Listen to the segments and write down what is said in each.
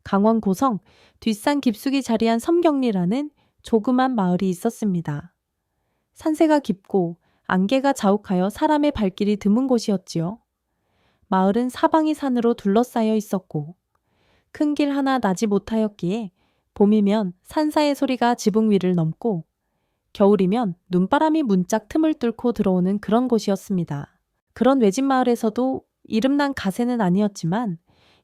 강원 고성 뒷산 깊숙이 자리한 섬경리라는 조그만 마을이 있었습니다. 산세가 깊고 안개가 자욱하여 사람의 발길이 드문 곳이었지요. 마을은 사방이 산으로 둘러싸여 있었고 큰 길 하나 나지 못하였기에 봄이면 산사의 소리가 지붕 위를 넘고 겨울이면 눈바람이 문짝 틈을 뚫고 들어오는 그런 곳이었습니다. 그런 외진 마을에서도 이름난 가세는 아니었지만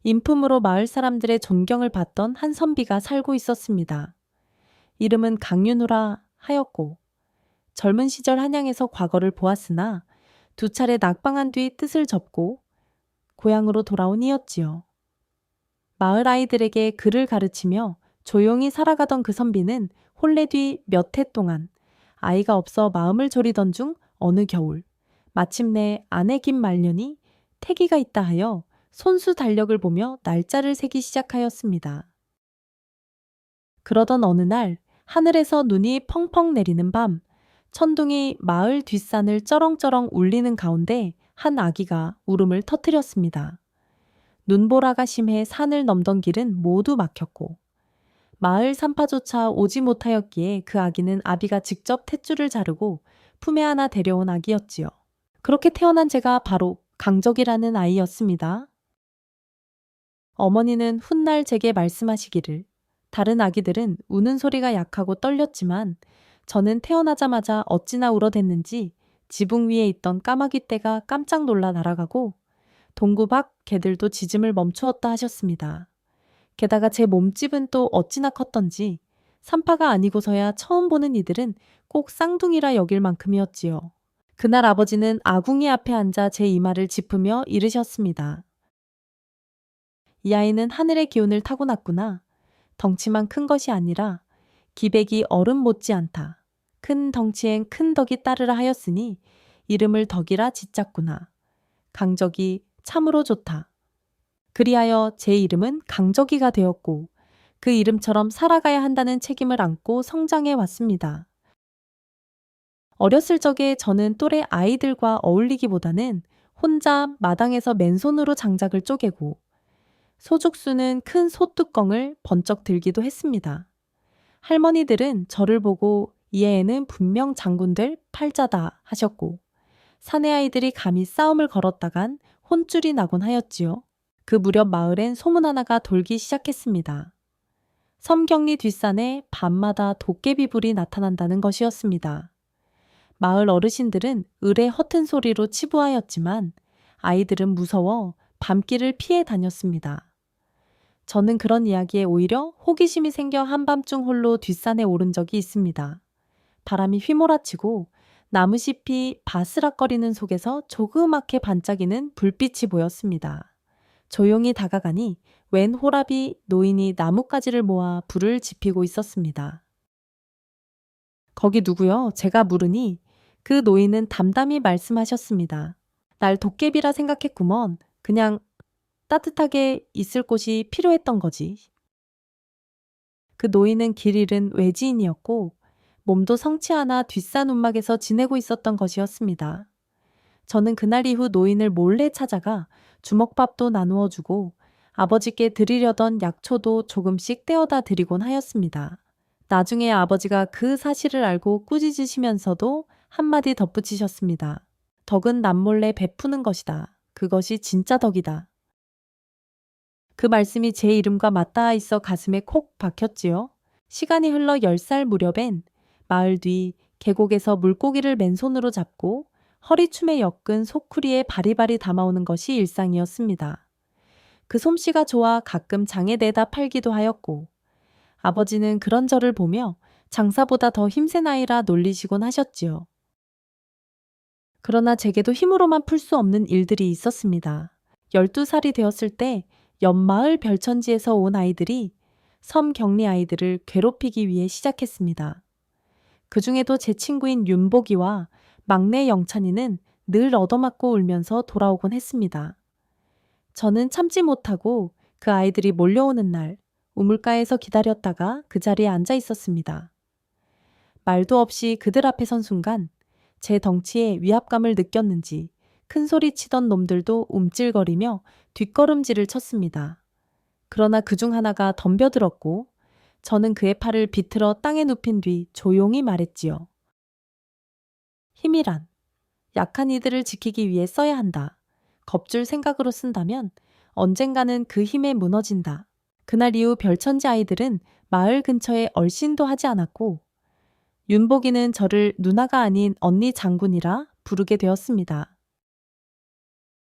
인품으로 마을 사람들의 존경을 받던 한 선비가 살고 있었습니다. 이름은 강윤우라 하였고 젊은 시절 한양에서 과거를 보았으나 두 차례 낙방한 뒤 뜻을 접고 고향으로 돌아온 이였지요. 마을 아이들에게 글을 가르치며 조용히 살아가던 그 선비는 혼례 뒤 몇 해 동안 아이가 없어 마음을 졸이던 중 어느 겨울 마침내 아내 김말년이 태기가 있다 하여 손수 달력을 보며 날짜를 세기 시작하였습니다. 그러던 어느 날 하늘에서 눈이 펑펑 내리는 밤 천둥이 마을 뒷산을 쩌렁쩌렁 울리는 가운데 한 아기가 울음을 터뜨렸습니다. 눈보라가 심해 산을 넘던 길은 모두 막혔고 마을 산파조차 오지 못하였기에 그 아기는 아비가 직접 탯줄을 자르고 품에 안아 데려온 아기였지요. 그렇게 태어난 제가 바로 강적이라는 아이였습니다. 어머니는 훗날 제게 말씀하시기를 다른 아기들은 우는 소리가 약하고 떨렸지만 저는 태어나자마자 어찌나 울어댔는지 지붕 위에 있던 까마귀 떼가 깜짝 놀라 날아가고 동구 밖 개들도 짖음을 멈추었다 하셨습니다. 게다가 제 몸집은 또 어찌나 컸던지 산파가 아니고서야 처음 보는 이들은 꼭 쌍둥이라 여길 만큼이었지요. 그날 아버지는 아궁이 앞에 앉아 제 이마를 짚으며 이르셨습니다. 이 아이는 하늘의 기운을 타고났구나. 덩치만 큰 것이 아니라 기백이 어른 못지않다. 큰 덩치엔 큰 덕이 따르라 하였으니 이름을 덕이라 짓잡구나. 강적이 참으로 좋다. 그리하여 제 이름은 강적이가 되었고 그 이름처럼 살아가야 한다는 책임을 안고 성장해 왔습니다. 어렸을 적에 저는 또래 아이들과 어울리기보다는 혼자 마당에서 맨손으로 장작을 쪼개고 소죽수는 큰 솥뚜껑을 번쩍 들기도 했습니다. 할머니들은 저를 보고 이 애는 분명 장군들 팔자다 하셨고 사내 아이들이 감히 싸움을 걸었다간 혼쭐이 나곤 하였지요. 그 무렵 마을엔 소문 하나가 돌기 시작했습니다. 섬경리 뒷산에 밤마다 도깨비불이 나타난다는 것이었습니다. 마을 어르신들은 을의 허튼 소리로 치부하였지만 아이들은 무서워 밤길을 피해 다녔습니다. 저는 그런 이야기에 오히려 호기심이 생겨 한밤중 홀로 뒷산에 오른 적이 있습니다. 바람이 휘몰아치고 나무잎이 바스락거리는 속에서 조그맣게 반짝이는 불빛이 보였습니다. 조용히 다가가니 웬 호랍이 노인이 나뭇가지를 모아 불을 지피고 있었습니다. 거기 누구요? 제가 물으니 그 노인은 담담히 말씀하셨습니다. 날 도깨비라 생각했구먼. 그냥 따뜻하게 있을 곳이 필요했던 거지. 그 노인은 길 잃은 외지인이었고 몸도 성치 않아 뒷산 움막에서 지내고 있었던 것이었습니다. 저는 그날 이후 노인을 몰래 찾아가 주먹밥도 나누어 주고 아버지께 드리려던 약초도 조금씩 떼어다 드리곤 하였습니다. 나중에 아버지가 그 사실을 알고 꾸짖으시면서도 한마디 덧붙이셨습니다. 덕은 남몰래 베푸는 것이다. 그것이 진짜 덕이다. 그 말씀이 제 이름과 맞닿아 있어 가슴에 콕 박혔지요. 시간이 흘러 10살 무렵엔 마을 뒤 계곡에서 물고기를 맨손으로 잡고 허리춤에 엮은 소쿠리에 바리바리 담아오는 것이 일상이었습니다. 그 솜씨가 좋아 가끔 장에 내다 팔기도 하였고 아버지는 그런 저를 보며 장사보다 더 힘센 아이라 놀리시곤 하셨지요. 그러나 제게도 힘으로만 풀 수 없는 일들이 있었습니다. 12살이 되었을 때 옆마을 별천지에서 온 아이들이 섬 격리 아이들을 괴롭히기 위해 시작했습니다. 그 중에도 제 친구인 윤복이와 막내 영찬이는 늘 얻어맞고 울면서 돌아오곤 했습니다. 저는 참지 못하고 그 아이들이 몰려오는 날 우물가에서 기다렸다가 그 자리에 앉아 있었습니다. 말도 없이 그들 앞에 선 순간 제 덩치에 위압감을 느꼈는지 큰 소리 치던 놈들도 움찔거리며 뒷걸음질을 쳤습니다. 그러나 그중 하나가 덤벼들었고 저는 그의 팔을 비틀어 땅에 눕힌 뒤 조용히 말했지요. 힘이란 약한 이들을 지키기 위해 써야 한다. 겁줄 생각으로 쓴다면 언젠가는 그 힘에 무너진다. 그날 이후 별천지 아이들은 마을 근처에 얼씬도 하지 않았고 윤복이는 저를 누나가 아닌 언니 장군이라 부르게 되었습니다.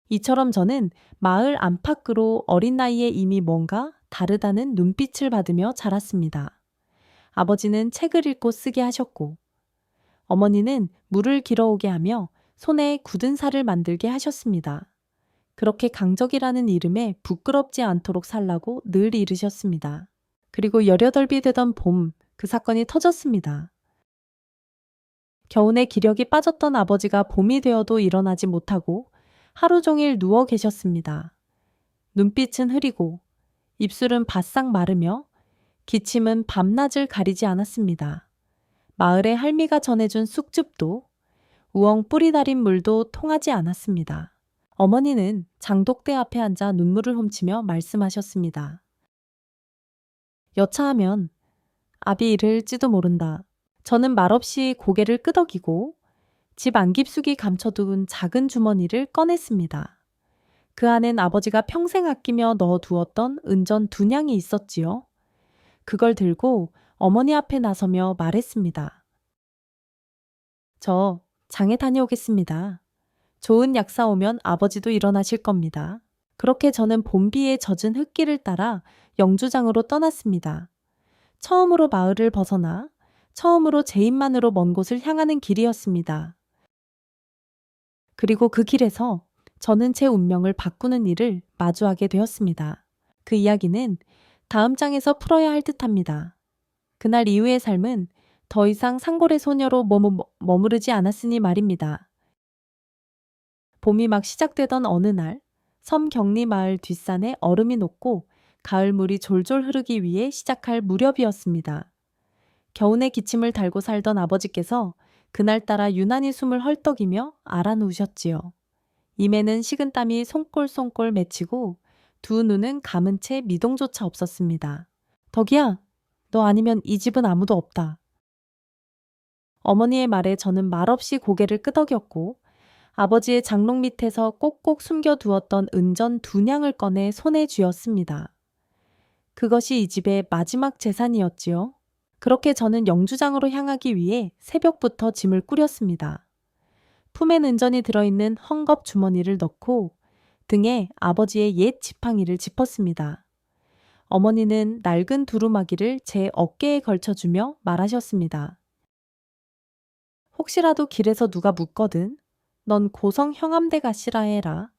이처럼 저는 마을 안팎으로 어린 나이에 이미 뭔가 다르다는 눈빛을 받으며 자랐습니다. 아버지는 책을 읽고 쓰게 하셨고 어머니는 물을 길어오게 하며 손에 굳은 살을 만들게 하셨습니다. 그렇게 강적이라는 이름에 부끄럽지 않도록 살라고 늘 이르셨습니다. 그리고 18이 되던 봄, 그 사건이 터졌습니다. 겨우내 기력이 빠졌던 아버지가 봄이 되어도 일어나지 못하고 하루 종일 누워 계셨습니다. 눈빛은 흐리고 입술은 바싹 마르며 기침은 밤낮을 가리지 않았습니다. 마을의 할미가 전해준 쑥즙도 우엉 뿌리 달인 물도 통하지 않았습니다. 어머니는 장독대 앞에 앉아 눈물을 훔치며 말씀하셨습니다. 여차하면 압이 이를지도 모른다. 저는 말없이 고개를 끄덕이고 집 안깊숙이 감춰둔 작은 주머니를 꺼냈습니다. 그 안엔 아버지가 평생 아끼며 넣어두었던 은전 2냥이 있었지요. 그걸 들고 어머니 앞에 나서며 말했습니다. 저 장에 다녀오겠습니다. 좋은 약 사오면 아버지도 일어나실 겁니다. 그렇게 저는 봄비에 젖은 흙길을 따라 영주장으로 떠났습니다. 처음으로 마을을 벗어나 처음으로 제 입만으로 먼 곳을 향하는 길이었습니다. 그리고 그 길에서 저는 제 운명을 바꾸는 일을 마주하게 되었습니다. 그 이야기는 다음 장에서 풀어야 할 듯합니다. 그날 이후의 삶은 더 이상 상골의 소녀로 머무르지 않았으니 말입니다. 봄이 막 시작되던 어느 날, 섬 격리 마을 뒷산에 얼음이 녹고 가을물이 졸졸 흐르기 위해 시작할 무렵이었습니다. 겨우내 기침을 달고 살던 아버지께서 그날따라 유난히 숨을 헐떡이며 알아누우셨지요. 입에는 식은땀이 송골송골 맺히고 두 눈은 감은 채 미동조차 없었습니다. 덕이야, 너 아니면 이 집은 아무도 없다. 어머니의 말에 저는 말없이 고개를 끄덕였고 아버지의 장롱 밑에서 꼭꼭 숨겨두었던 은전 2냥을 꺼내 손에 쥐었습니다. 그것이 이 집의 마지막 재산이었지요. 그렇게 저는 영주장으로 향하기 위해 새벽부터 짐을 꾸렸습니다. 품엔 은전이 들어있는 헝겊 주머니를 넣고 등에 아버지의 옛 지팡이를 짚었습니다. 어머니는 낡은 두루마기를 제 어깨에 걸쳐주며 말하셨습니다. 혹시라도 길에서 누가 묻거든 넌 고성 형암대 가시라 해라.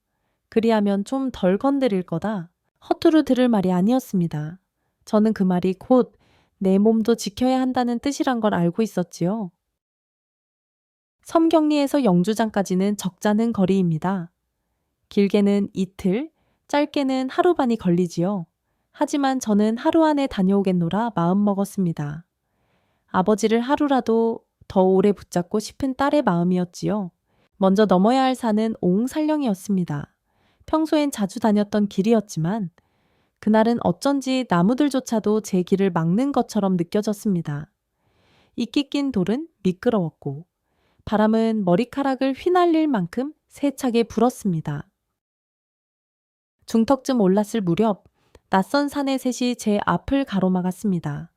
그리하면 좀 덜 건드릴 거다. 허투루 들을 말이 아니었습니다. 저는 그 말이 곧 내 몸도 지켜야 한다는 뜻이란 걸 알고 있었지요. 섬경리에서 영주장까지는 적잖은 거리입니다. 길게는 이틀, 짧게는 하루 반이 걸리지요. 하지만 저는 하루 안에 다녀오겠노라 마음먹었습니다. 아버지를 하루라도 더 오래 붙잡고 싶은 딸의 마음이었지요. 먼저 넘어야 할 산은 옹살령이었습니다. 평소엔 자주 다녔던 길이었지만 그날은 어쩐지 나무들조차도 제 길을 막는 것처럼 느껴졌습니다. 이끼 낀 돌은 미끄러웠고 바람은 머리카락을 휘날릴 만큼 세차게 불었습니다. 중턱쯤 올랐을 무렵 낯선 산의 셋이 제 앞을 가로막았습니다.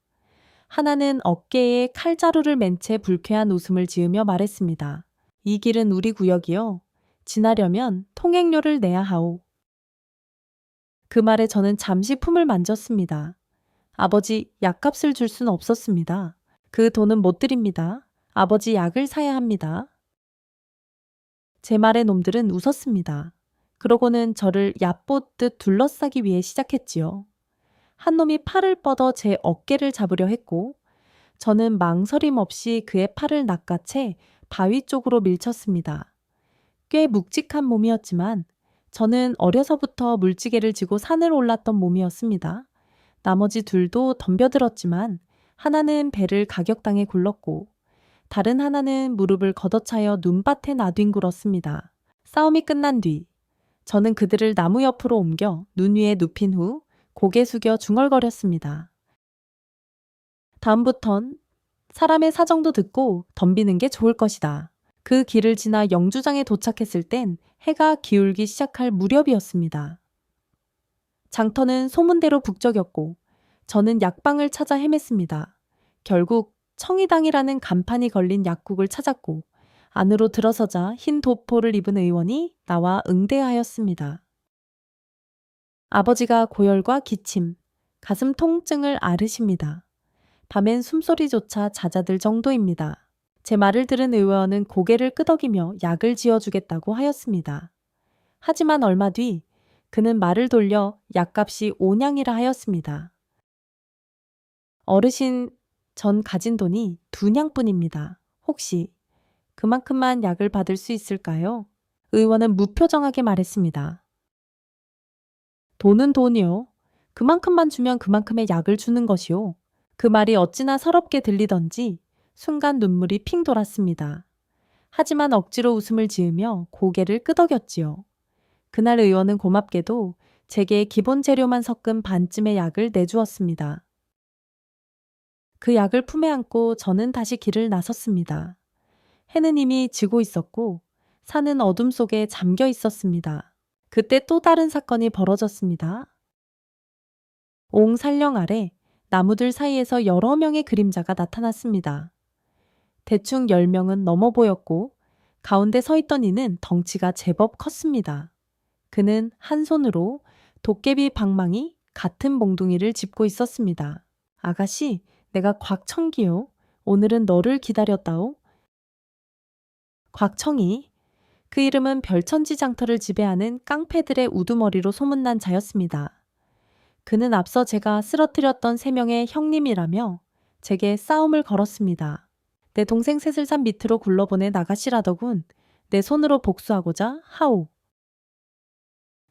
하나는 어깨에 칼자루를 맨 채 불쾌한 웃음을 지으며 말했습니다. 이 길은 우리 구역이요. 지나려면 통행료를 내야 하오. 그 말에 저는 잠시 품을 만졌습니다. 아버지, 약값을 줄 수는 없었습니다. 그 돈은 못 드립니다. 아버지 약을 사야 합니다. 제 말에 놈들은 웃었습니다. 그러고는 저를 얕보듯 둘러싸기 위해 시작했지요. 한 놈이 팔을 뻗어 제 어깨를 잡으려 했고 저는 망설임 없이 그의 팔을 낚아채 바위 쪽으로 밀쳤습니다. 꽤 묵직한 몸이었지만 저는 어려서부터 물지개를 지고 산을 올랐던 몸이었습니다. 나머지 둘도 덤벼들었지만 하나는 배를 가격당해 굴렀고 다른 하나는 무릎을 걷어차여 눈밭에 나뒹굴었습니다. 싸움이 끝난 뒤 저는 그들을 나무 옆으로 옮겨 눈 위에 눕힌 후 고개 숙여 중얼거렸습니다. 다음부턴 사람의 사정도 듣고 덤비는 게 좋을 것이다. 그 길을 지나 영주장에 도착했을 땐 해가 기울기 시작할 무렵이었습니다. 장터는 소문대로 북적였고 저는 약방을 찾아 헤맸습니다. 결국 청이당이라는 간판이 걸린 약국을 찾았고 안으로 들어서자 흰 도포를 입은 의원이 나와 응대하였습니다. 아버지가 고열과 기침, 가슴 통증을 앓으십니다. 밤엔 숨소리조차 잦아들 정도입니다. 제 말을 들은 의원은 고개를 끄덕이며 약을 지어주겠다고 하였습니다. 하지만 얼마 뒤 그는 말을 돌려 약값이 5냥이라 하였습니다. 어르신, 전 가진 돈이 2냥뿐입니다. 혹시 그만큼만 약을 받을 수 있을까요? 의원은 무표정하게 말했습니다. 돈은 돈이요. 그만큼만 주면 그만큼의 약을 주는 것이요. 그 말이 어찌나 서럽게 들리던지 순간 눈물이 핑 돌았습니다. 하지만 억지로 웃음을 지으며 고개를 끄덕였지요. 그날 의원은 고맙게도 제게 기본 재료만 섞은 반쯤의 약을 내주었습니다. 그 약을 품에 안고 저는 다시 길을 나섰습니다. 해는 이미 지고 있었고 산은 어둠 속에 잠겨 있었습니다. 그때 또 다른 사건이 벌어졌습니다. 옹살령 아래 나무들 사이에서 여러 명의 그림자가 나타났습니다. 대충 10명은 넘어 보였고 가운데 서 있던 이는 덩치가 제법 컸습니다. 그는 한 손으로 도깨비 방망이 같은 몽둥이를 짚고 있었습니다. 아가씨, 내가 곽청기요. 오늘은 너를 기다렸다오. 곽청이, 그 이름은 별천지 장터를 지배하는 깡패들의 우두머리로 소문난 자였습니다. 그는 앞서 제가 쓰러뜨렸던 3명의 형님이라며 제게 싸움을 걸었습니다. 내 동생 셋을 산 밑으로 굴러보내 나가시라더군. 내 손으로 복수하고자 하오.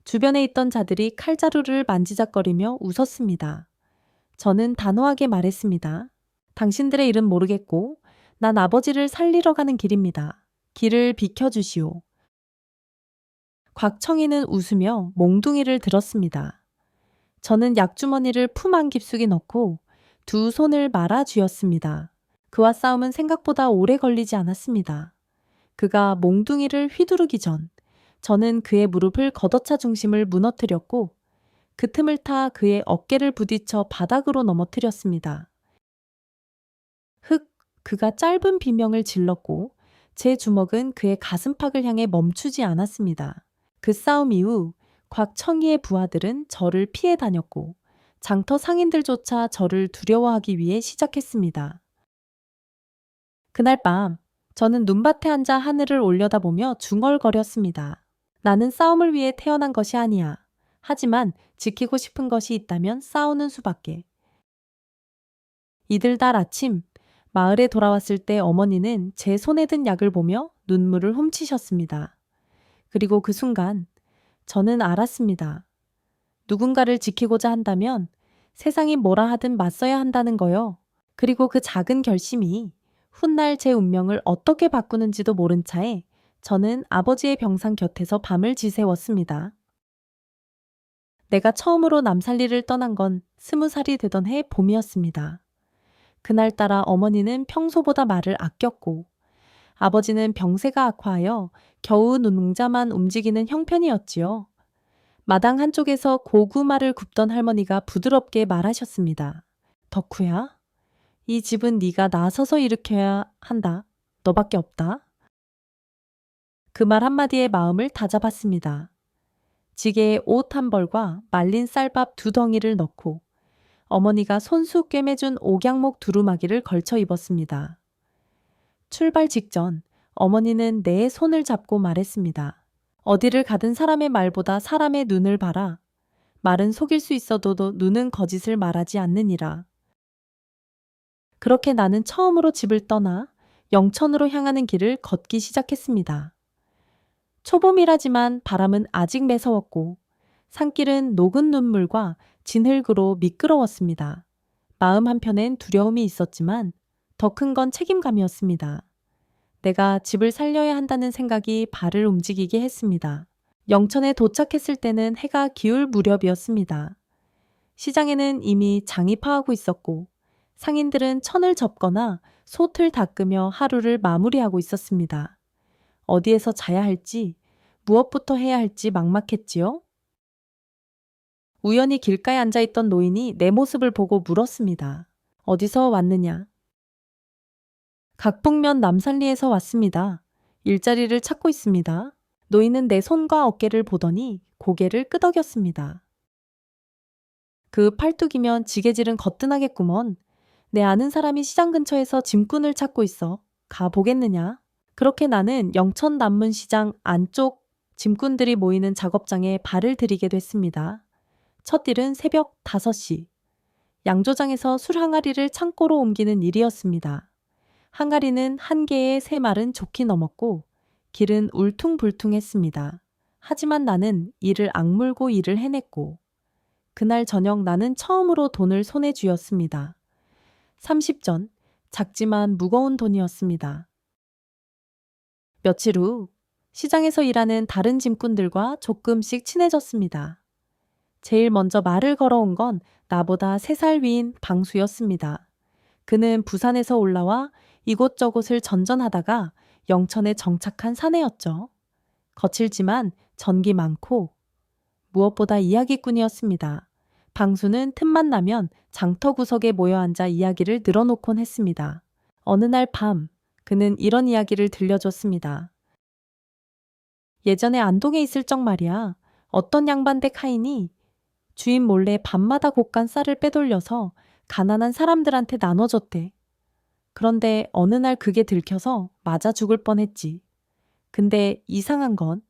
주변에 있던 자들이 칼자루를 만지작거리며 웃었습니다. 저는 단호하게 말했습니다. 당신들의 일은 모르겠고 난 아버지를 살리러 가는 길입니다. 길을 비켜주시오. 곽청이는 웃으며 몽둥이를 들었습니다. 저는 약주머니를 품 안 깊숙이 넣고 2 손을 말아 쥐었습니다. 그와 싸움은 생각보다 오래 걸리지 않았습니다. 그가 몽둥이를 휘두르기 전 저는 그의 무릎을 걷어차 중심을 무너뜨렸고 그 틈을 타 그의 어깨를 부딪혀 바닥으로 넘어뜨렸습니다. 흑, 그가 짧은 비명을 질렀고 제 주먹은 그의 가슴팍을 향해 멈추지 않았습니다. 그 싸움 이후 곽청이의 부하들은 저를 피해 다녔고 장터 상인들조차 저를 두려워하기 위해 시작했습니다. 그날 밤 저는 눈밭에 앉아 하늘을 올려다보며 중얼거렸습니다. 나는 싸움을 위해 태어난 것이 아니야. 하지만 지키고 싶은 것이 있다면 싸우는 수밖에. 이들달 아침 마을에 돌아왔을 때 어머니는 제 손에 든 약을 보며 눈물을 훔치셨습니다. 그리고 그 순간 저는 알았습니다. 누군가를 지키고자 한다면 세상이 뭐라 하든 맞서야 한다는 거요. 그리고 그 작은 결심이 훗날 제 운명을 어떻게 바꾸는지도 모른 차에 저는 아버지의 병상 곁에서 밤을 지새웠습니다. 내가 처음으로 남살리를 떠난 건 20살이 되던 해 봄이었습니다. 그날따라 어머니는 평소보다 말을 아꼈고 아버지는 병세가 악화하여 겨우 눈동자만 움직이는 형편이었지요. 마당 한쪽에서 고구마를 굽던 할머니가 부드럽게 말하셨습니다. 덕후야, 이 집은 네가 나서서 일으켜야 한다. 너밖에 없다. 그 말 한마디에 마음을 다잡았습니다. 지게에 옷 한 벌과 말린 쌀밥 2덩이를 넣고 어머니가 손수 꿰매준 옥양목 두루마기를 걸쳐 입었습니다. 출발 직전 어머니는 내 손을 잡고 말했습니다. 어디를 가든 사람의 말보다 사람의 눈을 봐라. 말은 속일 수 있어도 눈은 거짓을 말하지 않느니라. 그렇게 나는 처음으로 집을 떠나 영천으로 향하는 길을 걷기 시작했습니다. 초봄이라지만 바람은 아직 매서웠고 산길은 녹은 눈물과 진흙으로 미끄러웠습니다. 마음 한편엔 두려움이 있었지만 더 큰 건 책임감이었습니다. 내가 집을 살려야 한다는 생각이 발을 움직이게 했습니다. 영천에 도착했을 때는 해가 기울 무렵이었습니다. 시장에는 이미 장이 파하고 있었고 상인들은 천을 접거나 솥을 닦으며 하루를 마무리하고 있었습니다. 어디에서 자야 할지, 무엇부터 해야 할지 막막했지요. 우연히 길가에 앉아있던 노인이 내 모습을 보고 물었습니다. 어디서 왔느냐? 각북면 남산리에서 왔습니다. 일자리를 찾고 있습니다. 노인은 내 손과 어깨를 보더니 고개를 끄덕였습니다. 그 팔뚝이면 지게질은 거뜬하겠구먼. 내 아는 사람이 시장 근처에서 짐꾼을 찾고 있어. 가 보겠느냐? 그렇게 나는 영천 남문시장 안쪽 짐꾼들이 모이는 작업장에 발을 들이게 됐습니다. 첫 일은 새벽 5시. 양조장에서 술 항아리를 창고로 옮기는 일이었습니다. 항아리는 한 개에 3말은 좋게 넘었고 길은 울퉁불퉁했습니다. 하지만 나는 이를 악물고 일을 해냈고 그날 저녁 나는 처음으로 돈을 손에 쥐었습니다. 30전, 작지만 무거운 돈이었습니다. 며칠 후 시장에서 일하는 다른 짐꾼들과 조금씩 친해졌습니다. 제일 먼저 말을 걸어온 건 나보다 3살 위인 방수였습니다. 그는 부산에서 올라와 이곳저곳을 전전하다가 영천에 정착한 사내였죠. 거칠지만 전기 많고 무엇보다 이야기꾼이었습니다. 방수는 틈만 나면 장터 구석에 모여 앉아 이야기를 늘어놓곤 했습니다. 어느 날 밤 그는 이런 이야기를 들려줬습니다. 예전에 안동에 있을 적 말이야. 어떤 양반댁 하인이 주인 몰래 밤마다 곶간 쌀을 빼돌려서 가난한 사람들한테 나눠줬대. 그런데 어느 날 그게 들켜서 맞아 죽을 뻔했지. 근데 이상한 건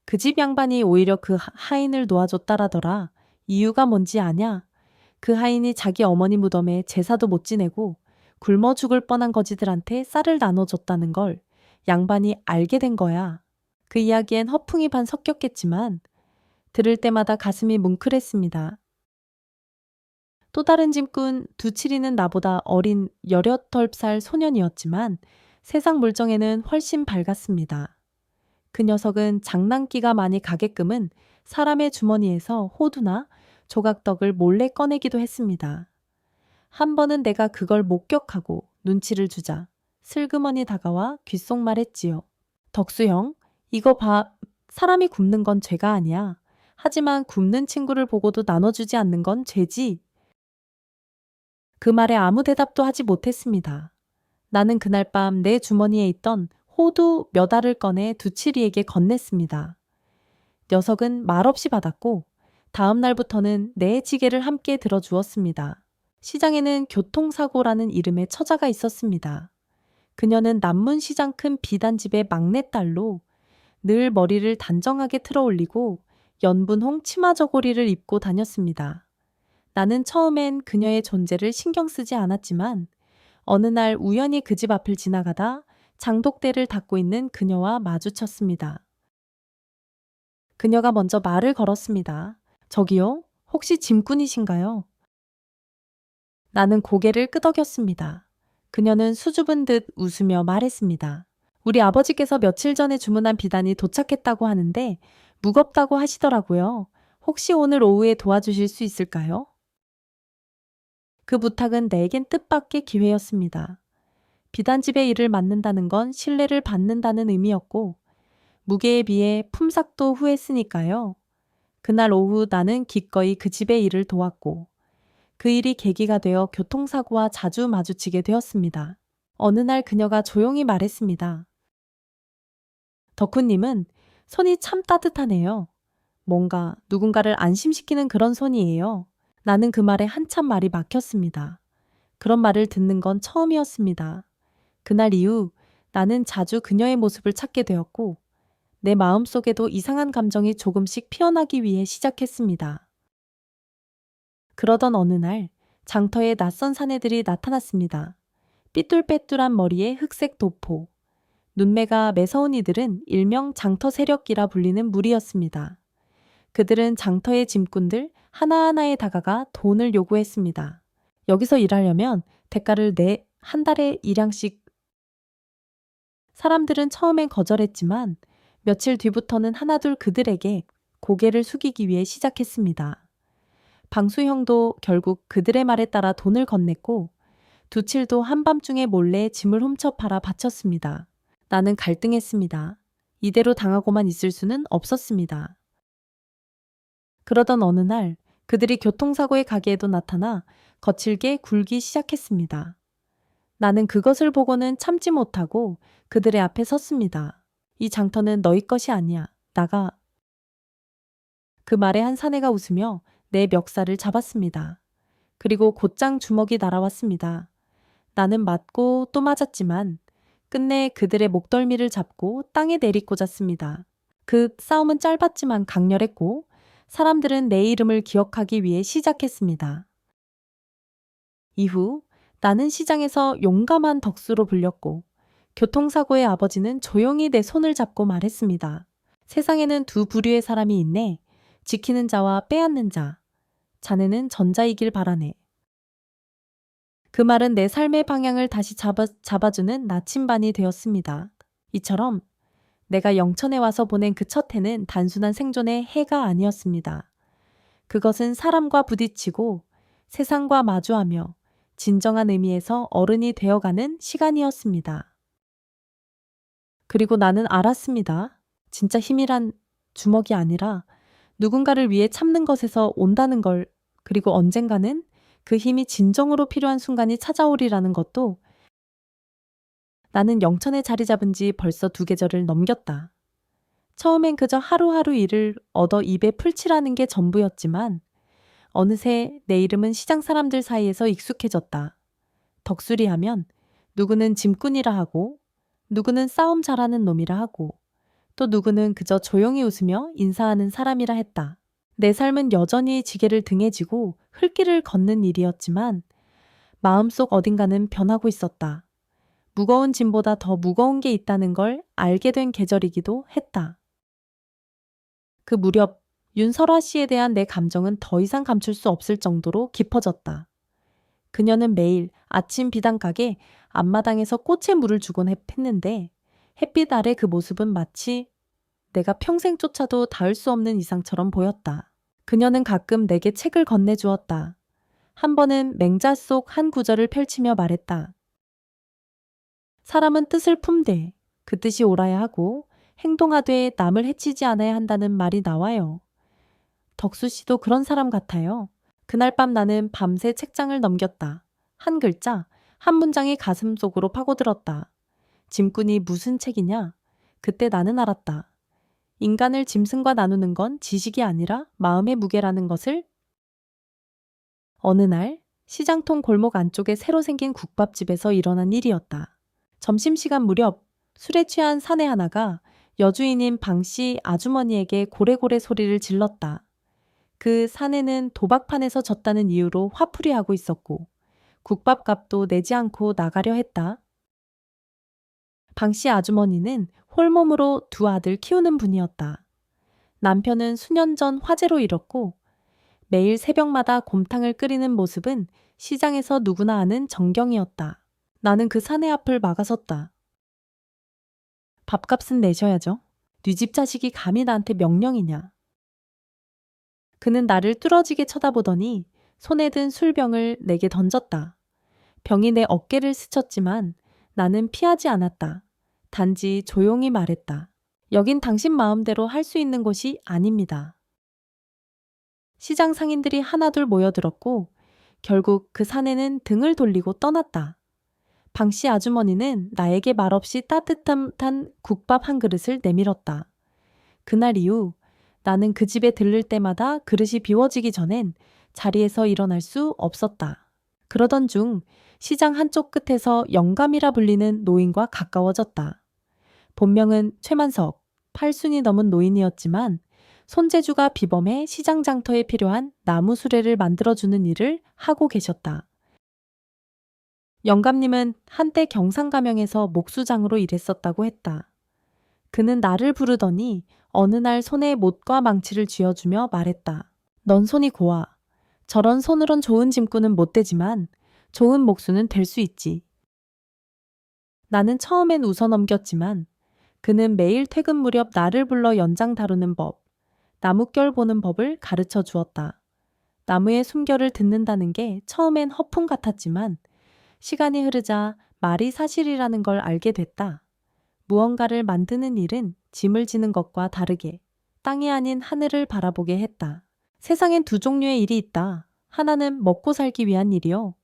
그 집 양반이 오히려 그 하인을 놓아줬다라더라. 이유가 뭔지 아냐? 그 하인이 자기 어머니 무덤에 제사도 못 지내고 굶어 죽을 뻔한 거지들한테 쌀을 나눠줬다는 걸 양반이 알게 된 거야. 그 이야기엔 허풍이 반 섞였겠지만 들을 때마다 가슴이 뭉클했습니다. 또 다른 짐꾼 두칠이는 나보다 어린 18살 소년이었지만 세상 물정에는 훨씬 밝았습니다. 그 녀석은 장난기가 많이 가게끔은 사람의 주머니에서 호두나 조각떡을 몰래 꺼내기도 했습니다. 한 번은 내가 그걸 목격하고 눈치를 주자 슬그머니 다가와 귓속말했지요. 덕수형, 이거 봐. 사람이 굶는 건 죄가 아니야. 하지만 굶는 친구를 보고도 나눠주지 않는 건 죄지. 그 말에 아무 대답도 하지 못했습니다. 나는 그날 밤 내 주머니에 있던 호두 몇 알을 꺼내 두칠이에게 건넸습니다. 녀석은 말없이 받았고 다음 날부터는 내 지게를 함께 들어주었습니다. 시장에는 교통사고라는 이름의 처자가 있었습니다. 그녀는 남문시장 큰 비단집의 막내딸로 늘 머리를 단정하게 틀어 올리고 연분홍 치마 저고리를 입고 다녔습니다. 나는 처음엔 그녀의 존재를 신경 쓰지 않았지만 어느 날 우연히 그 집 앞을 지나가다 장독대를 닦고 있는 그녀와 마주쳤습니다. 그녀가 먼저 말을 걸었습니다. 저기요, 혹시 짐꾼이신가요? 나는 고개를 끄덕였습니다. 그녀는 수줍은 듯 웃으며 말했습니다. 우리 아버지께서 며칠 전에 주문한 비단이 도착했다고 하는데 무겁다고 하시더라고요. 혹시 오늘 오후에 도와주실 수 있을까요? 그 부탁은 내겐 뜻밖의 기회였습니다. 비단집의 일을 맡는다는 건 신뢰를 받는다는 의미였고 무게에 비해 품삯도 후했으니까요. 그날 오후 나는 기꺼이 그 집의 일을 도왔고 그 일이 계기가 되어 교통사고와 자주 마주치게 되었습니다. 어느 날 그녀가 조용히 말했습니다. 덕후님은 손이 참 따뜻하네요. 뭔가 누군가를 안심시키는 그런 손이에요. 나는 그 말에 한참 말이 막혔습니다. 그런 말을 듣는 건 처음이었습니다. 그날 이후 나는 자주 그녀의 모습을 찾게 되었고 내 마음속에도 이상한 감정이 조금씩 피어나기 위해 시작했습니다. 그러던 어느 날 장터에 낯선 사내들이 나타났습니다. 삐뚤빼뚤한 머리에 흑색 도포, 눈매가 매서운 이들은 일명 장터 세력이라 불리는 무리였습니다. 그들은 장터의 짐꾼들 하나하나에 다가가 돈을 요구했습니다. 여기서 일하려면 대가를 한 달에 1량씩. 사람들은 처음엔 거절했지만 며칠 뒤부터는 하나둘 그들에게 고개를 숙이기 위해 시작했습니다. 방수 형도 결국 그들의 말에 따라 돈을 건넸고 두칠도 한밤중에 몰래 짐을 훔쳐 팔아 바쳤습니다. 나는 갈등했습니다. 이대로 당하고만 있을 수는 없었습니다. 그러던 어느 날 그들이 교통사고의 가게에도 나타나 거칠게 굴기 시작했습니다. 나는 그것을 보고는 참지 못하고 그들의 앞에 섰습니다. 이 장터는 너희 것이 아니야. 나가. 그 말에 한 사내가 웃으며 내 멱살을 잡았습니다. 그리고 곧장 주먹이 날아왔습니다. 나는 맞고 또 맞았지만 끝내 그들의 목덜미를 잡고 땅에 내리꽂았습니다. 그 싸움은 짧았지만 강렬했고 사람들은 내 이름을 기억하기 위해 시작했습니다. 이후 나는 시장에서 용감한 덕수로 불렸고 교통사고의 아버지는 조용히 내 손을 잡고 말했습니다. 세상에는 두 부류의 사람이 있네. 지키는 자와 빼앗는 자. 자네는 전자이길 바라네. 그 말은 내 삶의 방향을 다시 잡아주는 나침반이 되었습니다. 이처럼 내가 영천에 와서 보낸 그 첫 해는 단순한 생존의 해가 아니었습니다. 그것은 사람과 부딪히고 세상과 마주하며 진정한 의미에서 어른이 되어가는 시간이었습니다. 그리고 나는 알았습니다. 진짜 힘이란 주먹이 아니라 누군가를 위해 참는 것에서 온다는 걸, 그리고 언젠가는 그 힘이 진정으로 필요한 순간이 찾아오리라는 것도. 나는 영천에 자리 잡은 지 벌써 2계절을 넘겼다. 처음엔 그저 하루하루 일을 얻어 입에 풀칠하는 게 전부였지만 어느새 내 이름은 시장 사람들 사이에서 익숙해졌다. 덕수리 하면 누구는 짐꾼이라 하고 누구는 싸움 잘하는 놈이라 하고 또 누구는 그저 조용히 웃으며 인사하는 사람이라 했다. 내 삶은 여전히 지게를 등에 지고 흙길을 걷는 일이었지만 마음속 어딘가는 변하고 있었다. 무거운 짐보다 더 무거운 게 있다는 걸 알게 된 계절이기도 했다. 그 무렵 윤설아 씨에 대한 내 감정은 더 이상 감출 수 없을 정도로 깊어졌다. 그녀는 매일 아침 비단가게 앞마당에서 꽃에 물을 주곤 했는데 햇빛 아래 그 모습은 마치 내가 평생 쫓아도 닿을 수 없는 이상처럼 보였다. 그녀는 가끔 내게 책을 건네주었다. 한 번은 맹자 속 한 구절을 펼치며 말했다. 사람은 뜻을 품되 그 뜻이 옳아야 하고 행동하되 남을 해치지 않아야 한다는 말이 나와요. 덕수 씨도 그런 사람 같아요. 그날 밤 나는 밤새 책장을 넘겼다. 한 글자, 한 문장이 가슴 속으로 파고들었다. 짐꾼이 무슨 책이냐? 그때 나는 알았다. 인간을 짐승과 나누는 건 지식이 아니라 마음의 무게라는 것을. 어느 날 시장통 골목 안쪽에 새로 생긴 국밥집에서 일어난 일이었다. 점심시간 무렵 술에 취한 사내 하나가 여주인인 방씨 아주머니에게 고래고래 소리를 질렀다. 그 사내는 도박판에서 졌다는 이유로 화풀이하고 있었고 국밥값도 내지 않고 나가려 했다. 방씨 아주머니는 홀몸으로 2 아들 키우는 분이었다. 남편은 수년 전 화재로 잃었고 매일 새벽마다 곰탕을 끓이는 모습은 시장에서 누구나 아는 정경이었다. 나는 그 사내 앞을 막아섰다. 밥값은 내셔야죠. 네 집 자식이 감히 나한테 명령이냐. 그는 나를 뚫어지게 쳐다보더니 손에 든 술병을 내게 던졌다. 병이 내 어깨를 스쳤지만 나는 피하지 않았다. 단지 조용히 말했다. 여긴 당신 마음대로 할 수 있는 곳이 아닙니다. 시장 상인들이 하나둘 모여들었고 결국 그 사내는 등을 돌리고 떠났다. 방씨 아주머니는 나에게 말없이 따뜻한 국밥 한 그릇을 내밀었다. 그날 이후 나는 그 집에 들를 때마다 그릇이 비워지기 전엔 자리에서 일어날 수 없었다. 그러던 중 시장 한쪽 끝에서 영감이라 불리는 노인과 가까워졌다. 본명은 최만석, 8순이 넘은 노인이었지만 손재주가 비범해 시장 장터에 필요한 나무 수레를 만들어주는 일을 하고 계셨다. 영감님은 한때 경상가명에서 목수장으로 일했었다고 했다. 그는 나를 부르더니 어느 날 손에 못과 망치를 쥐어주며 말했다. 넌 손이 고와. 저런 손으론 좋은 짐꾼은 못 되지만 좋은 목수는 될 수 있지. 나는 처음엔 웃어넘겼지만 그는 매일 퇴근 무렵 나를 불러 연장 다루는 법, 나뭇결 보는 법을 가르쳐 주었다. 나무의 숨결을 듣는다는 게 처음엔 허풍 같았지만 시간이 흐르자 말이 사실이라는 걸 알게 됐다. 무언가를 만드는 일은 짐을 지는 것과 다르게 땅이 아닌 하늘을 바라보게 했다. 세상엔 두 종류의 일이 있다. 하나는 먹고 살기 위한 일이요.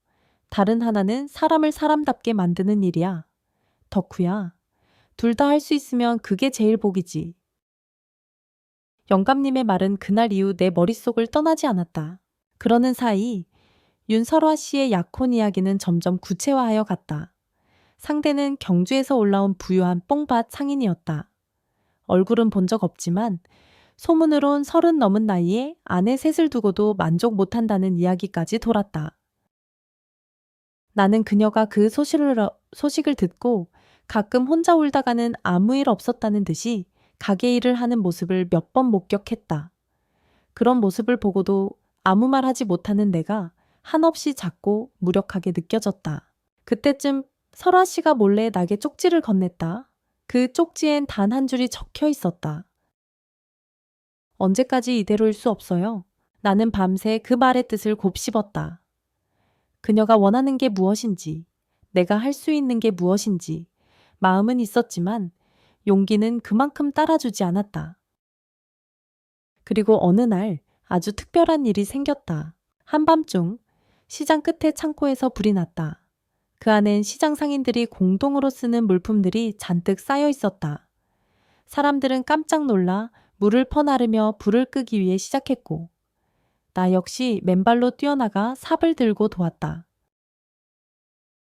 다른 하나는 사람을 사람답게 만드는 일이야. 덕후야. 둘 다 할 수 있으면 그게 제일 복이지. 영감님의 말은 그날 이후 내 머릿속을 떠나지 않았다. 그러는 사이 윤설화 씨의 약혼 이야기는 점점 구체화하여 갔다. 상대는 경주에서 올라온 부유한 뽕밭 상인이었다. 얼굴은 본 적 없지만 소문으론 30 넘은 나이에 아내 셋을 두고도 만족 못한다는 이야기까지 돌았다. 나는 그녀가 그 소식을 듣고 가끔 혼자 울다가는 아무 일 없었다는 듯이 가게 일을 하는 모습을 몇 번 목격했다. 그런 모습을 보고도 아무 말 하지 못하는 내가 한없이 작고 무력하게 느껴졌다. 그때쯤 설아 씨가 몰래 나게 쪽지를 건넸다. 그 쪽지엔 단 한 줄이 적혀 있었다. 언제까지 이대로일 수 없어요. 나는 밤새 그 말의 뜻을 곱씹었다. 그녀가 원하는 게 무엇인지, 내가 할 수 있는 게 무엇인지, 마음은 있었지만 용기는 그만큼 따라주지 않았다. 그리고 어느 날 아주 특별한 일이 생겼다. 한밤중 시장 끝에 창고에서 불이 났다. 그 안엔 시장 상인들이 공동으로 쓰는 물품들이 잔뜩 쌓여 있었다. 사람들은 깜짝 놀라 물을 퍼나르며 불을 끄기 위해 시작했고, 나 역시 맨발로 뛰어나가 삽을 들고 도왔다.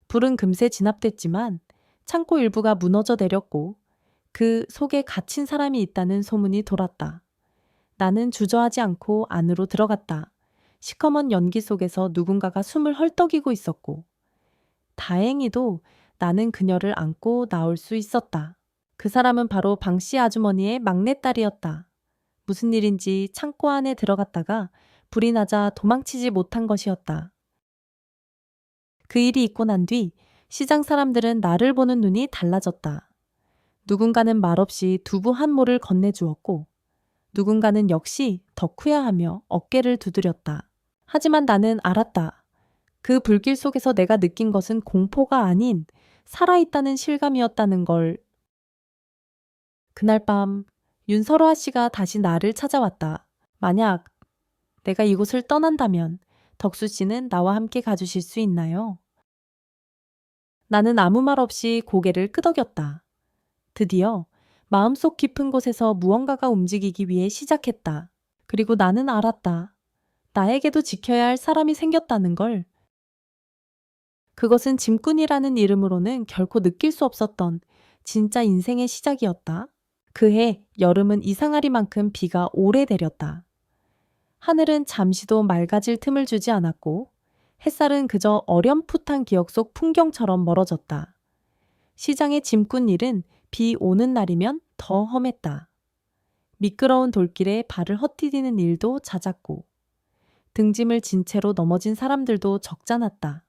불은 금세 진압됐지만 창고 일부가 무너져 내렸고 그 속에 갇힌 사람이 있다는 소문이 돌았다. 나는 주저하지 않고 안으로 들어갔다. 시커먼 연기 속에서 누군가가 숨을 헐떡이고 있었고 다행히도 나는 그녀를 안고 나올 수 있었다. 그 사람은 바로 방씨 아주머니의 막내딸이었다. 무슨 일인지 창고 안에 들어갔다가 불이 나자 도망치지 못한 것이었다. 그 일이 있고 난 뒤 시장 사람들은 나를 보는 눈이 달라졌다. 누군가는 말없이 두부 한 모를 건네주었고 누군가는 역시 덕후야 하며 어깨를 두드렸다. 하지만 나는 알았다. 그 불길 속에서 내가 느낀 것은 공포가 아닌 살아있다는 실감이었다는 걸. 그날 밤 윤설화 씨가 다시 나를 찾아왔다. 만약 내가 이곳을 떠난다면 덕수 씨는 나와 함께 가주실 수 있나요? 나는 아무 말 없이 고개를 끄덕였다. 드디어 마음속 깊은 곳에서 무언가가 움직이기 위해 시작했다. 그리고 나는 알았다. 나에게도 지켜야 할 사람이 생겼다는 걸. 그것은 짐꾼이라는 이름으로는 결코 느낄 수 없었던 진짜 인생의 시작이었다. 그해 여름은 이상하리만큼 비가 오래 내렸다. 하늘은 잠시도 맑아질 틈을 주지 않았고 햇살은 그저 어렴풋한 기억 속 풍경처럼 멀어졌다. 시장의 짐꾼 일은 비 오는 날이면 더 험했다. 미끄러운 돌길에 발을 헛디디는 일도 잦았고 등짐을 진 채로 넘어진 사람들도 적잖았다.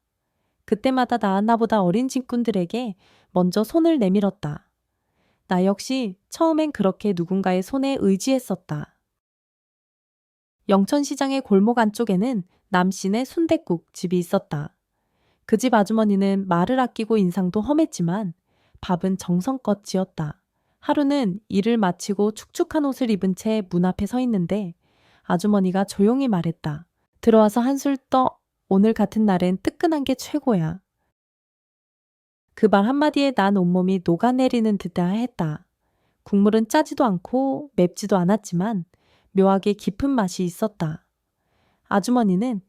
그때마다 나보다 어린 짐꾼들에게 먼저 손을 내밀었다. 나 역시 처음엔 그렇게 누군가의 손에 의지했었다. 영천시장의 골목 안쪽에는 남신의 순댓국 집이 있었다. 그 집 아주머니는 말을 아끼고 인상도 험했지만 밥은 정성껏 지었다. 하루는 일을 마치고 축축한 옷을 입은 채 문 앞에 서 있는데 아주머니가 조용히 말했다. 들어와서 한술 떠. 오늘 같은 날엔 뜨끈한 게 최고야. 그 말 한마디에 난 온몸이 녹아내리는 듯 했다. 국물은 짜지도 않고 맵지도 않았지만 묘하게 깊은 맛이 있었다. 아주머니는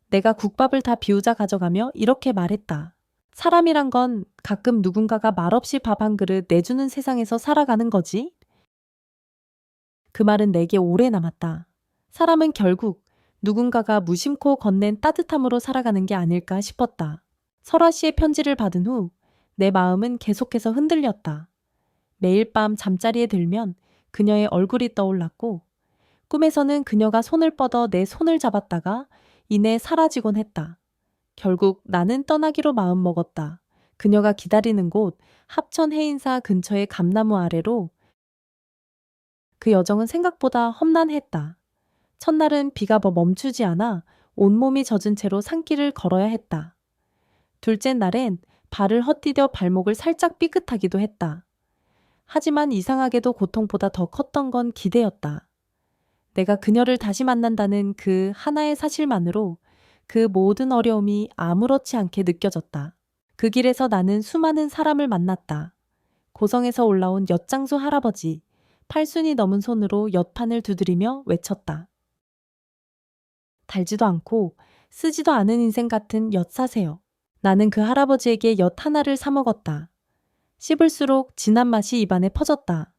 내가 국밥을 다 비우자 가져가며 이렇게 말했다. 사람이란 건 가끔 누군가가 말없이 밥 한 그릇 내주는 세상에서 살아가는 거지. 그 말은 내게 오래 남았다. 사람은 결국 누군가가 무심코 건넨 따뜻함으로 살아가는 게 아닐까 싶었다. 설아 씨의 편지를 받은 후 내 마음은 계속해서 흔들렸다. 매일 밤 잠자리에 들면 그녀의 얼굴이 떠올랐고 꿈에서는 그녀가 손을 뻗어 내 손을 잡았다가 이내 사라지곤 했다. 결국 나는 떠나기로 마음먹었다. 그녀가 기다리는 곳 합천 해인사 근처의 감나무 아래로. 그 여정은 생각보다 험난했다. 첫날은 비가 멈추지 않아 온몸이 젖은 채로 산길을 걸어야 했다. 둘째 날엔 발을 헛디뎌 발목을 살짝 삐끗하기도 했다. 하지만 이상하게도 고통보다 더 컸던 건 기대였다. 내가 그녀를 다시 만난다는 그 하나의 사실만으로 그 모든 어려움이 아무렇지 않게 느껴졌다. 그 길에서 나는 수많은 사람을 만났다. 고성에서 올라온 엿장수 할아버지, 팔순이 넘은 손으로 엿판을 두드리며 외쳤다. 달지도 않고 쓰지도 않은 인생 같은 엿 사세요. 나는 그 할아버지에게 엿 하나를 사 먹었다. 씹을수록 진한 맛이 입안에 퍼졌다.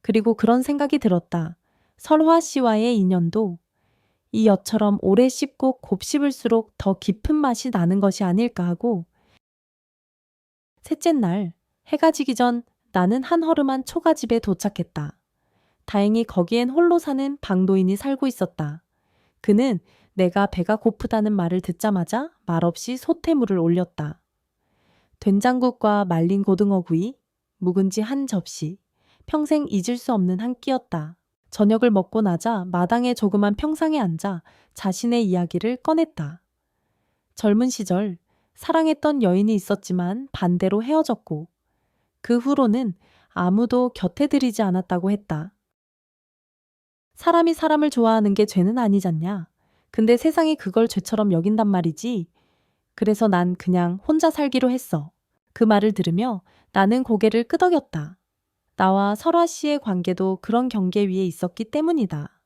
그리고 그런 생각이 들었다. 설화 씨와의 인연도 이 엿처럼 오래 씹고 곱씹을수록 더 깊은 맛이 나는 것이 아닐까 하고, 셋째 날 해가 지기 전 나는 한 허름한 초가집에 도착했다. 다행히 거기엔 홀로 사는 방도인이 살고 있었다. 그는 내가 배가 고프다는 말을 듣자마자 말없이 소태물을 올렸다. 된장국과 말린 고등어구이, 묵은지 한 접시, 평생 잊을 수 없는 한 끼였다. 저녁을 먹고 나자 마당의 조그만 평상에 앉아 자신의 이야기를 꺼냈다. 젊은 시절 사랑했던 여인이 있었지만 반대로 헤어졌고, 그 후로는 아무도 곁에 들이지 않았다고 했다. 사람이 사람을 좋아하는 게 죄는 아니잖냐. 근데 세상이 그걸 죄처럼 여긴단 말이지. 그래서 난 그냥 혼자 살기로 했어. 그 말을 들으며 나는 고개를 끄덕였다. 나와 설화 씨의 관계도 그런 경계 위에 있었기 때문이다.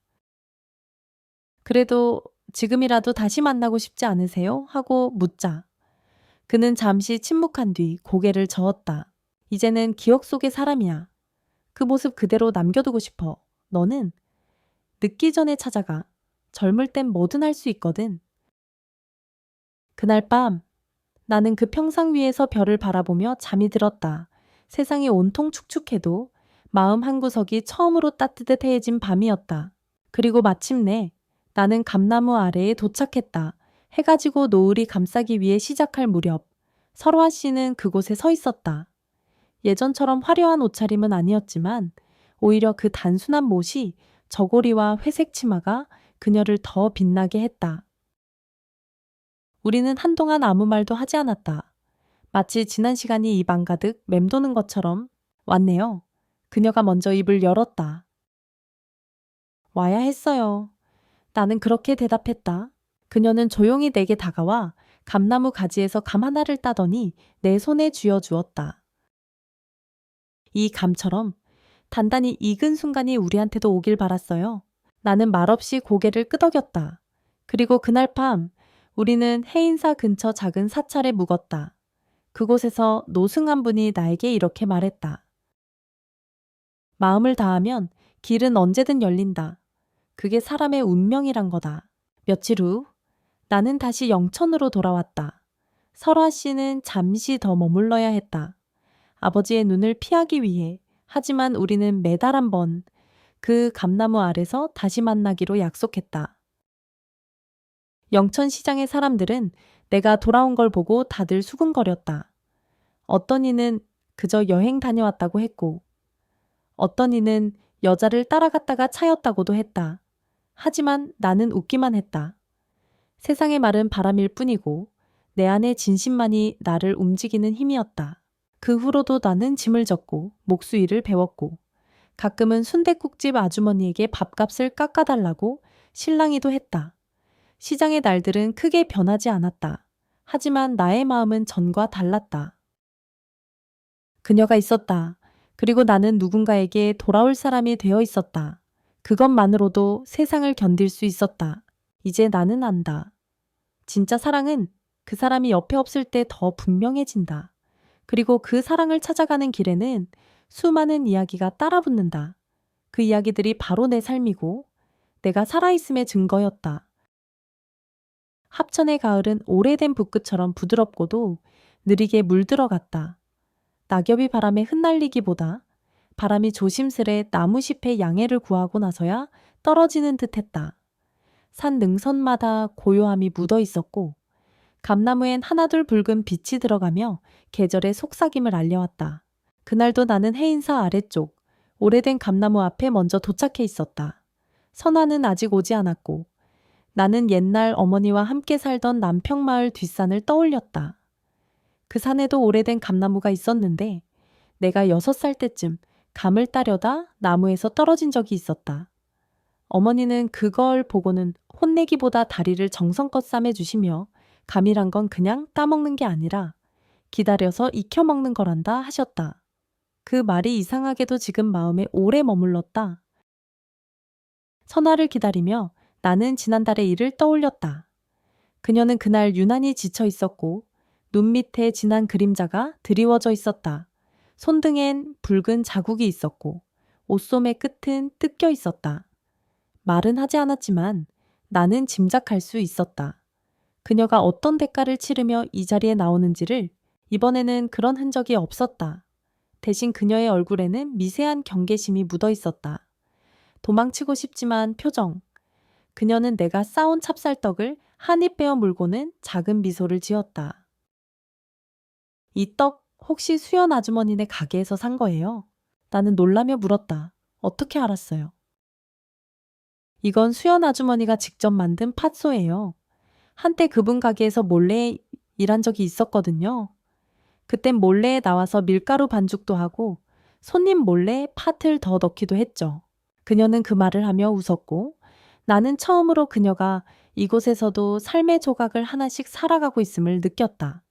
그래도 지금이라도 다시 만나고 싶지 않으세요? 하고 묻자. 그는 잠시 침묵한 뒤 고개를 저었다. 이제는 기억 속의 사람이야. 그 모습 그대로 남겨두고 싶어. 너는 늦기 전에 찾아가. 젊을 땐 뭐든 할 수 있거든. 그날 밤 나는 그 평상 위에서 별을 바라보며 잠이 들었다. 세상이 온통 축축해도 마음 한구석이 처음으로 따뜻해진 밤이었다. 그리고 마침내 나는 감나무 아래에 도착했다. 해가 지고 노을이 감싸기 위해 시작할 무렵 설화 씨는 그곳에 서 있었다. 예전처럼 화려한 옷차림은 아니었지만 오히려 그 단순한 못이 저고리와 회색 치마가 그녀를 더 빛나게 했다. 우리는 한동안 아무 말도 하지 않았다. 마치 지난 시간이 입 안가득 맴도는 것처럼. 왔네요. 그녀가 먼저 입을 열었다. 와야 했어요. 나는 그렇게 대답했다. 그녀는 조용히 내게 다가와 감나무 가지에서 감 하나를 따더니 내 손에 쥐어주었다. 이 감처럼 단단히 익은 순간이 우리한테도 오길 바랐어요. 나는 말없이 고개를 끄덕였다. 그리고 그날 밤 우리는 해인사 근처 작은 사찰에 묵었다. 그곳에서 노승 한 분이 나에게 이렇게 말했다. 마음을 다하면 길은 언제든 열린다. 그게 사람의 운명이란 거다. 며칠 후 나는 다시 영천으로 돌아왔다. 설화 씨는 잠시 더 머물러야 했다. 아버지의 눈을 피하기 위해. 하지만 우리는 매달 한 번 그 감나무 아래서 다시 만나기로 약속했다. 영천시장의 사람들은 내가 돌아온 걸 보고 다들 수군거렸다. 어떤 이는 그저 여행 다녀왔다고 했고, 어떤 이는 여자를 따라갔다가 차였다고도 했다. 하지만 나는 웃기만 했다. 세상의 말은 바람일 뿐이고 내 안의 진심만이 나를 움직이는 힘이었다. 그 후로도 나는 짐을 졌고 목수일을 배웠고 가끔은 순댓국집 아주머니에게 밥값을 깎아달라고 실랑이도 했다. 시장의 날들은 크게 변하지 않았다. 하지만 나의 마음은 전과 달랐다. 그녀가 있었다. 그리고 나는 누군가에게 돌아올 사람이 되어 있었다. 그것만으로도 세상을 견딜 수 있었다. 이제 나는 안다. 진짜 사랑은 그 사람이 옆에 없을 때 더 분명해진다. 그리고 그 사랑을 찾아가는 길에는 수많은 이야기가 따라붙는다. 그 이야기들이 바로 내 삶이고 내가 살아있음의 증거였다. 합천의 가을은 오래된 붓끝처럼 부드럽고도 느리게 물들어갔다. 낙엽이 바람에 흩날리기보다 바람이 조심스레 나무잎의 양해를 구하고 나서야 떨어지는 듯했다. 산 능선마다 고요함이 묻어 있었고 감나무엔 하나둘 붉은 빛이 들어가며 계절의 속삭임을 알려왔다. 그날도 나는 해인사 아래쪽 오래된 감나무 앞에 먼저 도착해 있었다. 선아는 아직 오지 않았고 나는 옛날 어머니와 함께 살던 남평마을 뒷산을 떠올렸다. 그 산에도 오래된 감나무가 있었는데 내가 6살 때쯤 감을 따려다 나무에서 떨어진 적이 있었다. 어머니는 그걸 보고는 혼내기보다 다리를 정성껏 싸매주시며 감이란 건 그냥 따먹는 게 아니라 기다려서 익혀먹는 거란다 하셨다. 그 말이 이상하게도 지금 마음에 오래 머물렀다. 선아를 기다리며 나는 지난달의 일을 떠올렸다. 그녀는 그날 유난히 지쳐 있었고 눈 밑에 진한 그림자가 드리워져 있었다. 손등엔 붉은 자국이 있었고 옷소매 끝은 뜯겨 있었다. 말은 하지 않았지만 나는 짐작할 수 있었다. 그녀가 어떤 대가를 치르며 이 자리에 나오는지를. 이번에는 그런 흔적이 없었다. 대신 그녀의 얼굴에는 미세한 경계심이 묻어 있었다. 도망치고 싶지만 표정. 그녀는 내가 싸온 찹쌀떡을 한 입 베어 물고는 작은 미소를 지었다. 이 떡 혹시 수연 아주머니네 가게에서 산 거예요? 나는 놀라며 물었다. 어떻게 알았어요? 이건 수연 아주머니가 직접 만든 팥소예요. 한때 그분 가게에서 몰래 일한 적이 있었거든요. 그땐 몰래 나와서 밀가루 반죽도 하고 손님 몰래 팥을 더 넣기도 했죠. 그녀는 그 말을 하며 웃었고 나는 처음으로 그녀가 이곳에서도 삶의 조각을 하나씩 살아가고 있음을 느꼈다.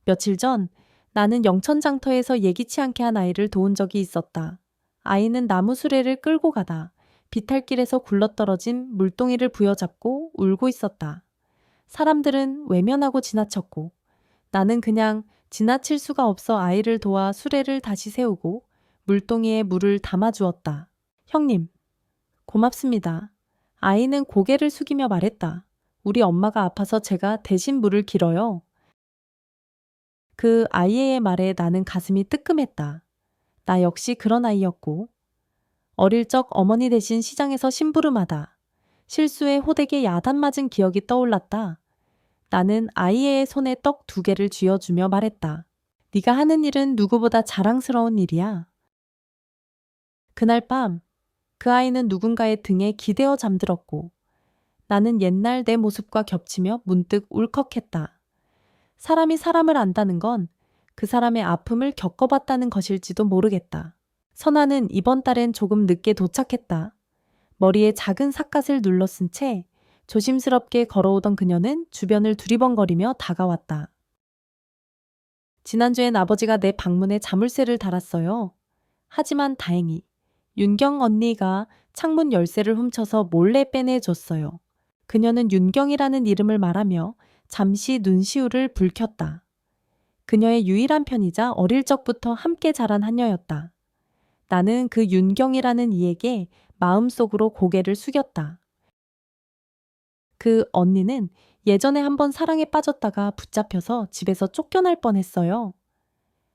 며칠 전 나는 영천장터에서 예기치 않게 한 아이를 도운 적이 있었다. 아이는 나무 수레를 끌고 가다 비탈길에서 굴러떨어진 물동이를 부여잡고 울고 있었다. 사람들은 외면하고 지나쳤고 나는 그냥 지나칠 수가 없어 아이를 도와 수레를 다시 세우고 물동이에 물을 담아주었다. 형님, 고맙습니다. 아이는 고개를 숙이며 말했다. 우리 엄마가 아파서 제가 대신 물을 길어요. 그 아이의 말에 나는 가슴이 뜨끔했다. 나 역시 그런 아이였고 어릴 적 어머니 대신 시장에서 심부름하다 실수에 호되게 야단 맞은 기억이 떠올랐다. 나는 아이의 손에 떡 2개를 쥐어주며 말했다. 네가 하는 일은 누구보다 자랑스러운 일이야. 그날 밤 그 아이는 누군가의 등에 기대어 잠들었고 나는 옛날 내 모습과 겹치며 문득 울컥했다. 사람이 사람을 안다는 건 그 사람의 아픔을 겪어봤다는 것일지도 모르겠다. 선아는 이번 달엔 조금 늦게 도착했다. 머리에 작은 삿갓을 눌러 쓴 채 조심스럽게 걸어오던 그녀는 주변을 두리번거리며 다가왔다. 지난주엔 아버지가 내 방문에 자물쇠를 달았어요. 하지만 다행히 윤경 언니가 창문 열쇠를 훔쳐서 몰래 빼내줬어요. 그녀는 윤경이라는 이름을 말하며 잠시 눈시울을 붉혔다. 그녀의 유일한 편이자 어릴 적부터 함께 자란 하녀였다. 나는 그 윤경이라는 이에게 마음속으로 고개를 숙였다. 그 언니는 예전에 한번 사랑에 빠졌다가 붙잡혀서 집에서 쫓겨날 뻔했어요.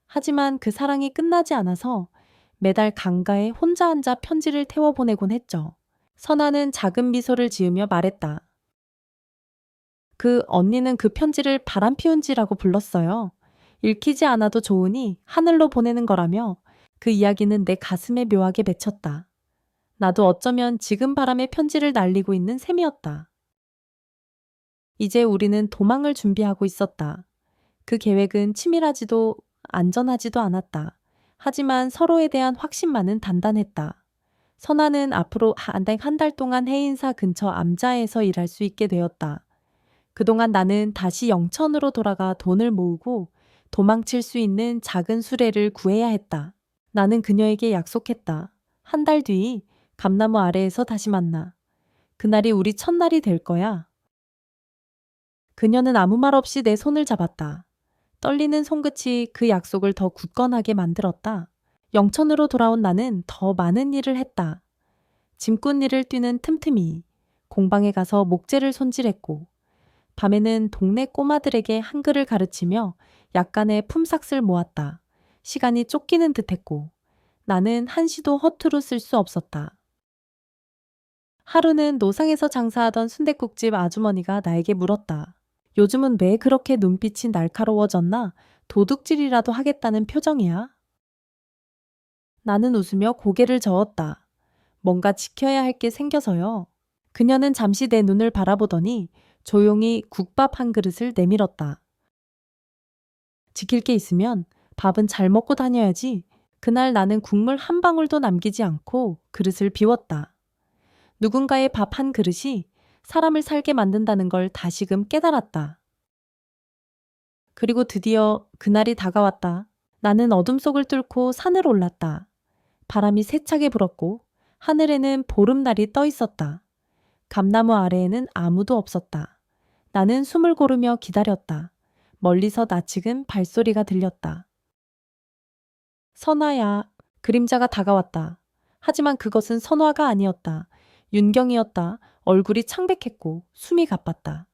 하지만 그 사랑이 끝나지 않아서 매달 강가에 혼자 앉아 편지를 태워보내곤 했죠. 선아는 작은 미소를 지으며 말했다. 그 언니는 그 편지를 바람피운지라고 불렀어요. 읽히지 않아도 좋으니 하늘로 보내는 거라며 그 이야기는 내 가슴에 묘하게 맺혔다. 나도 어쩌면 지금 바람에 편지를 날리고 있는 셈이었다. 이제 우리는 도망을 준비하고 있었다. 그 계획은 치밀하지도 안전하지도 않았다. 하지만 서로에 대한 확신만은 단단했다. 선아는 앞으로 한 달 동안 해인사 근처 암자에서 일할 수 있게 되었다. 그동안 나는 다시 영천으로 돌아가 돈을 모으고 도망칠 수 있는 작은 수레를 구해야 했다. 나는 그녀에게 약속했다. 한 달 뒤 감나무 아래에서 다시 만나. 그날이 우리 첫날이 될 거야. 그녀는 아무 말 없이 내 손을 잡았다. 떨리는 손끝이 그 약속을 더 굳건하게 만들었다. 영천으로 돌아온 나는 더 많은 일을 했다. 짐꾼일을 뛰는 틈틈이 공방에 가서 목재를 손질했고 밤에는 동네 꼬마들에게 한글을 가르치며 약간의 품삯을 모았다. 시간이 쫓기는 듯했고 나는 한시도 허투루 쓸 수 없었다. 하루는 노상에서 장사하던 순댓국집 아주머니가 나에게 물었다. 요즘은 왜 그렇게 눈빛이 날카로워졌나? 도둑질이라도 하겠다는 표정이야? 나는 웃으며 고개를 저었다. 뭔가 지켜야 할 게 생겨서요. 그녀는 잠시 내 눈을 바라보더니 조용히 국밥 한 그릇을 내밀었다. 지킬 게 있으면 밥은 잘 먹고 다녀야지. 그날 나는 국물 한 방울도 남기지 않고 그릇을 비웠다. 누군가의 밥 한 그릇이 사람을 살게 만든다는 걸 다시금 깨달았다. 그리고 드디어 그날이 다가왔다. 나는 어둠 속을 뚫고 산을 올랐다. 바람이 세차게 불었고 하늘에는 보름달이 떠 있었다. 감나무 아래에는 아무도 없었다. 나는 숨을 고르며 기다렸다. 멀리서 낯익은 발소리가 들렸다. 선화야. 그림자가 다가왔다. 하지만 그것은 선화가 아니었다. 윤경이었다. 얼굴이 창백했고 숨이 가빴다.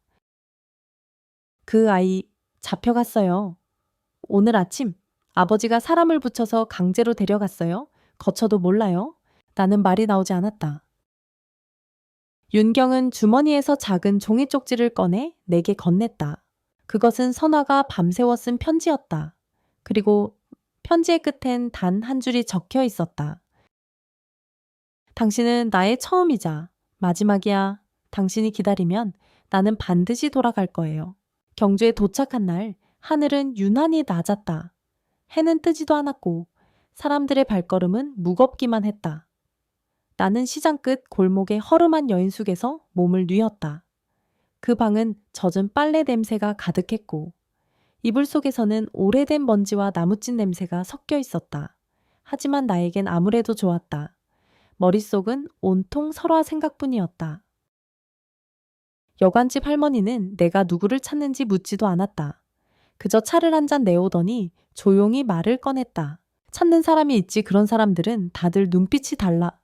그 아이 잡혀갔어요. 오늘 아침 아버지가 사람을 붙여서 강제로 데려갔어요. 거쳐도 몰라요. 나는 말이 나오지 않았다. 윤경은 주머니에서 작은 종이 쪽지를 꺼내 내게 건넸다. 그것은 선화가 밤새워 쓴 편지였다. 그리고 편지의 끝엔 단 한 줄이 적혀 있었다. 당신은 나의 처음이자 마지막이야. 당신이 기다리면 나는 반드시 돌아갈 거예요. 경주에 도착한 날 하늘은 유난히 낮았다. 해는 뜨지도 않았고 사람들의 발걸음은 무겁기만 했다. 나는 시장 끝 골목의 허름한 여인숙에서 몸을 뉘었다. 그 방은 젖은 빨래 냄새가 가득했고 이불 속에서는 오래된 먼지와 나무찜 냄새가 섞여 있었다. 하지만 나에겐 아무래도 좋았다. 머릿속은 온통 설화 생각뿐이었다. 여관집 할머니는 내가 누구를 찾는지 묻지도 않았다. 그저 차를 한 잔 내오더니 조용히 말을 꺼냈다. 찾는 사람이 있지 그런 사람들은 다들 눈빛이 달라.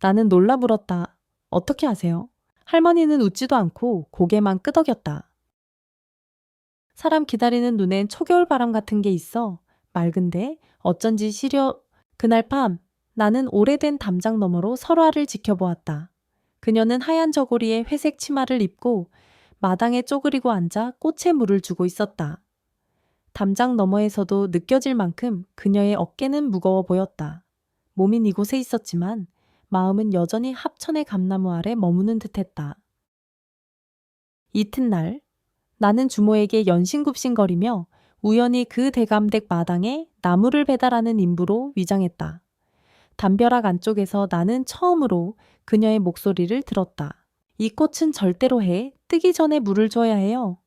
나는 놀라 물었다. 어떻게 아세요? 할머니는 웃지도 않고 고개만 끄덕였다. 사람 기다리는 눈엔 초겨울 바람 같은 게 있어. 맑은데 어쩐지 시려. 그날 밤 나는 오래된 담장 너머로 설화를 지켜보았다. 그녀는 하얀 저고리에 회색 치마를 입고 마당에 쪼그리고 앉아 꽃에 물을 주고 있었다. 담장 너머에서도 느껴질 만큼 그녀의 어깨는 무거워 보였다. 몸인 이곳에 있었지만 마음은 여전히 합천의 감나무 아래 머무는 듯했다. 이튿날 나는 주모에게 연신굽신거리며 우연히 그 대감댁 마당에 나무를 배달하는 인부로 위장했다. 담벼락 안쪽에서 나는 처음으로 그녀의 목소리를 들었다. 이 꽃은 절대로 해 뜨기 전에 물을 줘야 해요.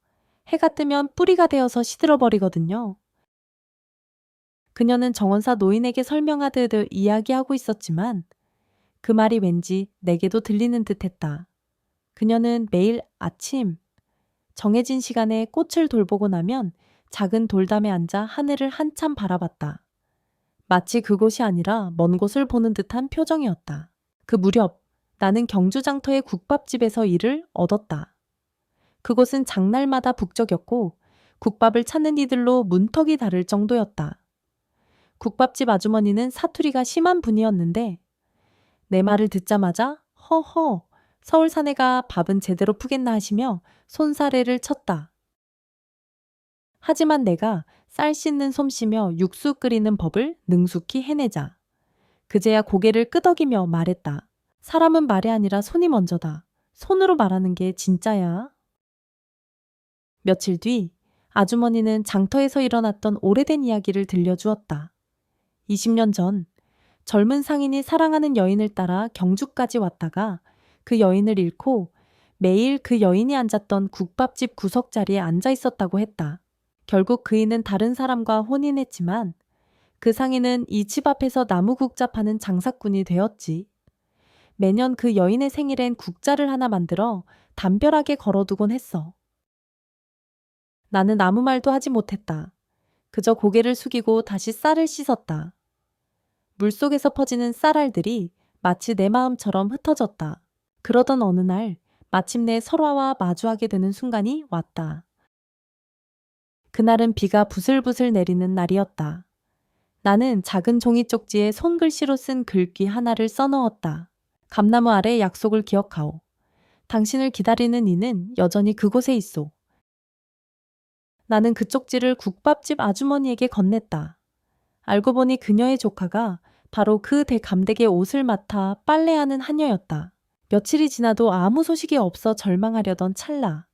해가 뜨면 뿌리가 되어서 시들어버리거든요. 그녀는 정원사 노인에게 설명하듯 이야기하고 있었지만 그 말이 왠지 내게도 들리는 듯했다. 그녀는 매일 아침 정해진 시간에 꽃을 돌보고 나면 작은 돌담에 앉아 하늘을 한참 바라봤다. 마치 그곳이 아니라 먼 곳을 보는 듯한 표정이었다. 그 무렵 나는 경주장터의 국밥집에서 일을 얻었다. 그곳은 장날마다 북적였고 국밥을 찾는 이들로 문턱이 다를 정도였다. 국밥집 아주머니는 사투리가 심한 분이었는데 내 말을 듣자마자 허허 서울 사내가 밥은 제대로 푸겠나 하시며 손사래를 쳤다. 하지만 내가 쌀 씻는 솜씨며 육수 끓이는 법을 능숙히 해내자. 그제야 고개를 끄덕이며 말했다. 사람은 말이 아니라 손이 먼저다. 손으로 말하는 게 진짜야. 며칠 뒤 아주머니는 장터에서 일어났던 오래된 이야기를 들려주었다. 20년 전 젊은 상인이 사랑하는 여인을 따라 경주까지 왔다가 그 여인을 잃고 매일 그 여인이 앉았던 국밥집 구석자리에 앉아 있었다고 했다. 결국 그이는 다른 사람과 혼인했지만 그 상인은 이 집 앞에서 나무국자 파는 장사꾼이 되었지. 매년 그 여인의 생일엔 국자를 하나 만들어 담벼락에 걸어두곤 했어. 나는 아무 말도 하지 못했다. 그저 고개를 숙이고 다시 쌀을 씻었다. 물속에서 퍼지는 쌀알들이 마치 내 마음처럼 흩어졌다. 그러던 어느 날 마침내 설화와 마주하게 되는 순간이 왔다. 그날은 비가 부슬부슬 내리는 날이었다. 나는 작은 종이 쪽지에 손글씨로 쓴 글귀 하나를 써넣었다. 감나무 아래 약속을 기억하오. 당신을 기다리는 이는 여전히 그곳에 있소. 나는 그 쪽지를 국밥집 아주머니에게 건넸다. 알고 보니 그녀의 조카가 바로 그 대감댁의 옷을 맡아 빨래하는 하녀였다. 며칠이 지나도 아무 소식이 없어 절망하려던 찰나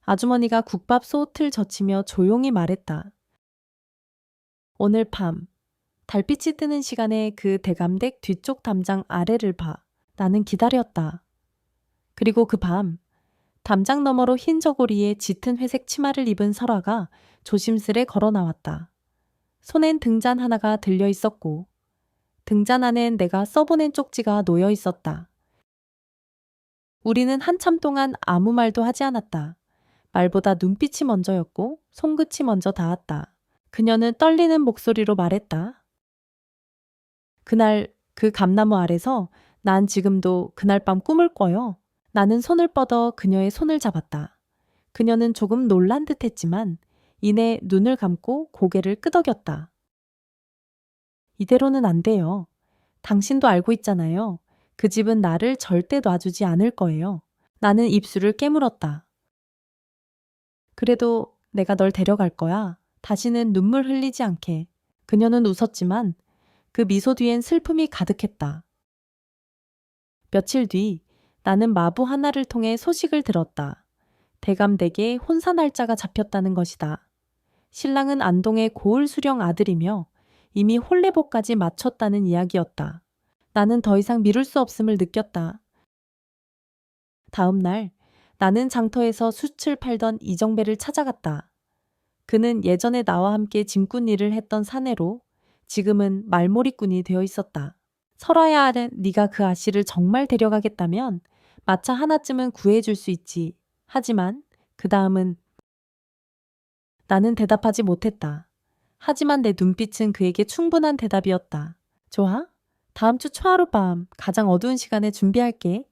아주머니가 국밥 솥을 젖히며 조용히 말했다. 오늘 밤 달빛이 뜨는 시간에 그 대감댁 뒤쪽 담장 아래를 봐. 나는 기다렸다. 그리고 그 밤 담장 너머로 흰 저고리에 짙은 회색 치마를 입은 설아가 조심스레 걸어 나왔다. 손엔 등잔 하나가 들려 있었고 등잔 안엔 내가 써보낸 쪽지가 놓여 있었다. 우리는 한참 동안 아무 말도 하지 않았다. 말보다 눈빛이 먼저였고 손끝이 먼저 닿았다. 그녀는 떨리는 목소리로 말했다. 그날 그 감나무 아래서 난 지금도 그날 밤 꿈을 꿔요. 나는 손을 뻗어 그녀의 손을 잡았다. 그녀는 조금 놀란 듯 했지만 이내 눈을 감고 고개를 끄덕였다. 이대로는 안 돼요. 당신도 알고 있잖아요. 그 집은 나를 절대 놔주지 않을 거예요. 나는 입술을 깨물었다. 그래도 내가 널 데려갈 거야. 다시는 눈물 흘리지 않게. 그녀는 웃었지만 그 미소 뒤엔 슬픔이 가득했다. 며칠 뒤 나는 마부 하나를 통해 소식을 들었다. 대감댁에 혼사 날짜가 잡혔다는 것이다. 신랑은 안동의 고을 수령 아들이며 이미 혼례복까지 마쳤다는 이야기였다. 나는 더 이상 미룰 수 없음을 느꼈다. 다음 날 나는 장터에서 숯을 팔던 이정배를 찾아갔다. 그는 예전에 나와 함께 짐꾼 일을 했던 사내로 지금은 말몰이꾼이 되어 있었다. 설아야, 네가 그 아씨를 정말 데려가겠다면 마차 하나쯤은 구해줄 수 있지. 하지만 그 다음은 나는 대답하지 못했다. 하지만 내 눈빛은 그에게 충분한 대답이었다. 좋아? 다음 주 초하룻밤 가장 어두운 시간에 준비할게.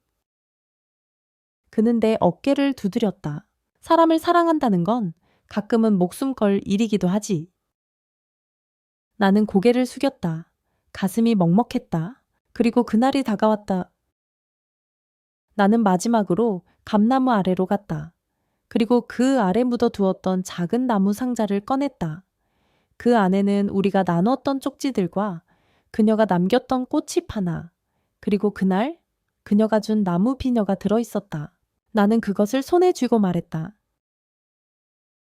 그는 내 어깨를 두드렸다. 사람을 사랑한다는 건 가끔은 목숨 걸 일이기도 하지. 나는 고개를 숙였다. 가슴이 먹먹했다. 그리고 그날이 다가왔다. 나는 마지막으로 감나무 아래로 갔다. 그리고 그 아래 묻어두었던 작은 나무 상자를 꺼냈다. 그 안에는 우리가 나눴던 쪽지들과 그녀가 남겼던 꽃잎 하나, 그리고 그날 그녀가 준 나무 비녀가 들어있었다. 나는 그것을 손에 쥐고 말했다.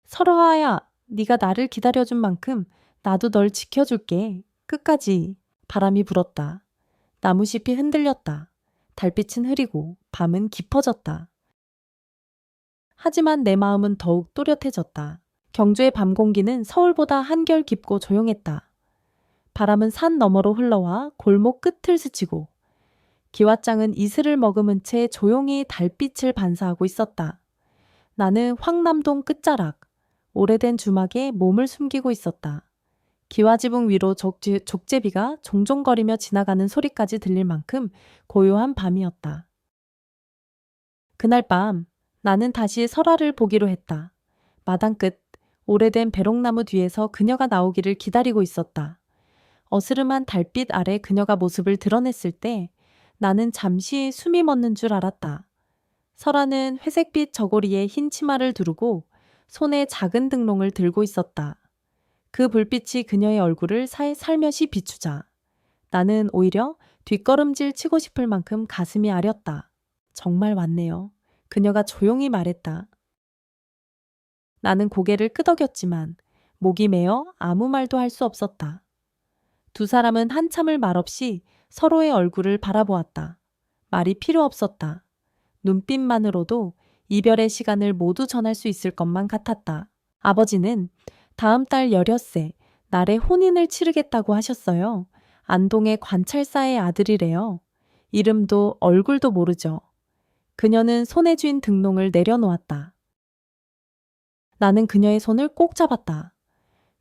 설아야, 네가 나를 기다려준 만큼 나도 널 지켜줄게. 끝까지. 바람이 불었다. 나무잎이 흔들렸다. 달빛은 흐리고 밤은 깊어졌다. 하지만 내 마음은 더욱 또렷해졌다. 경주의 밤 공기는 서울보다 한결 깊고 조용했다. 바람은 산 너머로 흘러와 골목 끝을 스치고 기왓장은 이슬을 머금은 채 조용히 달빛을 반사하고 있었다. 나는 황남동 끝자락, 오래된 주막에 몸을 숨기고 있었다. 기와지붕 위로 족제비가 종종거리며 지나가는 소리까지 들릴 만큼 고요한 밤이었다. 그날 밤 나는 다시 설아를 보기로 했다. 마당 끝 오래된 배롱나무 뒤에서 그녀가 나오기를 기다리고 있었다. 어스름한 달빛 아래 그녀가 모습을 드러냈을 때 나는 잠시 숨이 멎는 줄 알았다. 설아는 회색빛 저고리에 흰 치마를 두르고 손에 작은 등롱을 들고 있었다. 그 불빛이 그녀의 얼굴을 살며시 비추자 나는 오히려 뒷걸음질 치고 싶을 만큼 가슴이 아렸다. 정말 왔네요. 그녀가 조용히 말했다. 나는 고개를 끄덕였지만 목이 메어 아무 말도 할 수 없었다. 두 사람은 한참을 말없이 서로의 얼굴을 바라보았다. 말이 필요 없었다. 눈빛만으로도 이별의 시간을 모두 전할 수 있을 것만 같았다. 아버지는 다음 달 여럿새 날에 혼인을 치르겠다고 하셨어요. 안동의 관찰사의 아들이래요. 이름도 얼굴도 모르죠. 그녀는 손에 쥔 등롱을 내려놓았다. 나는 그녀의 손을 꼭 잡았다.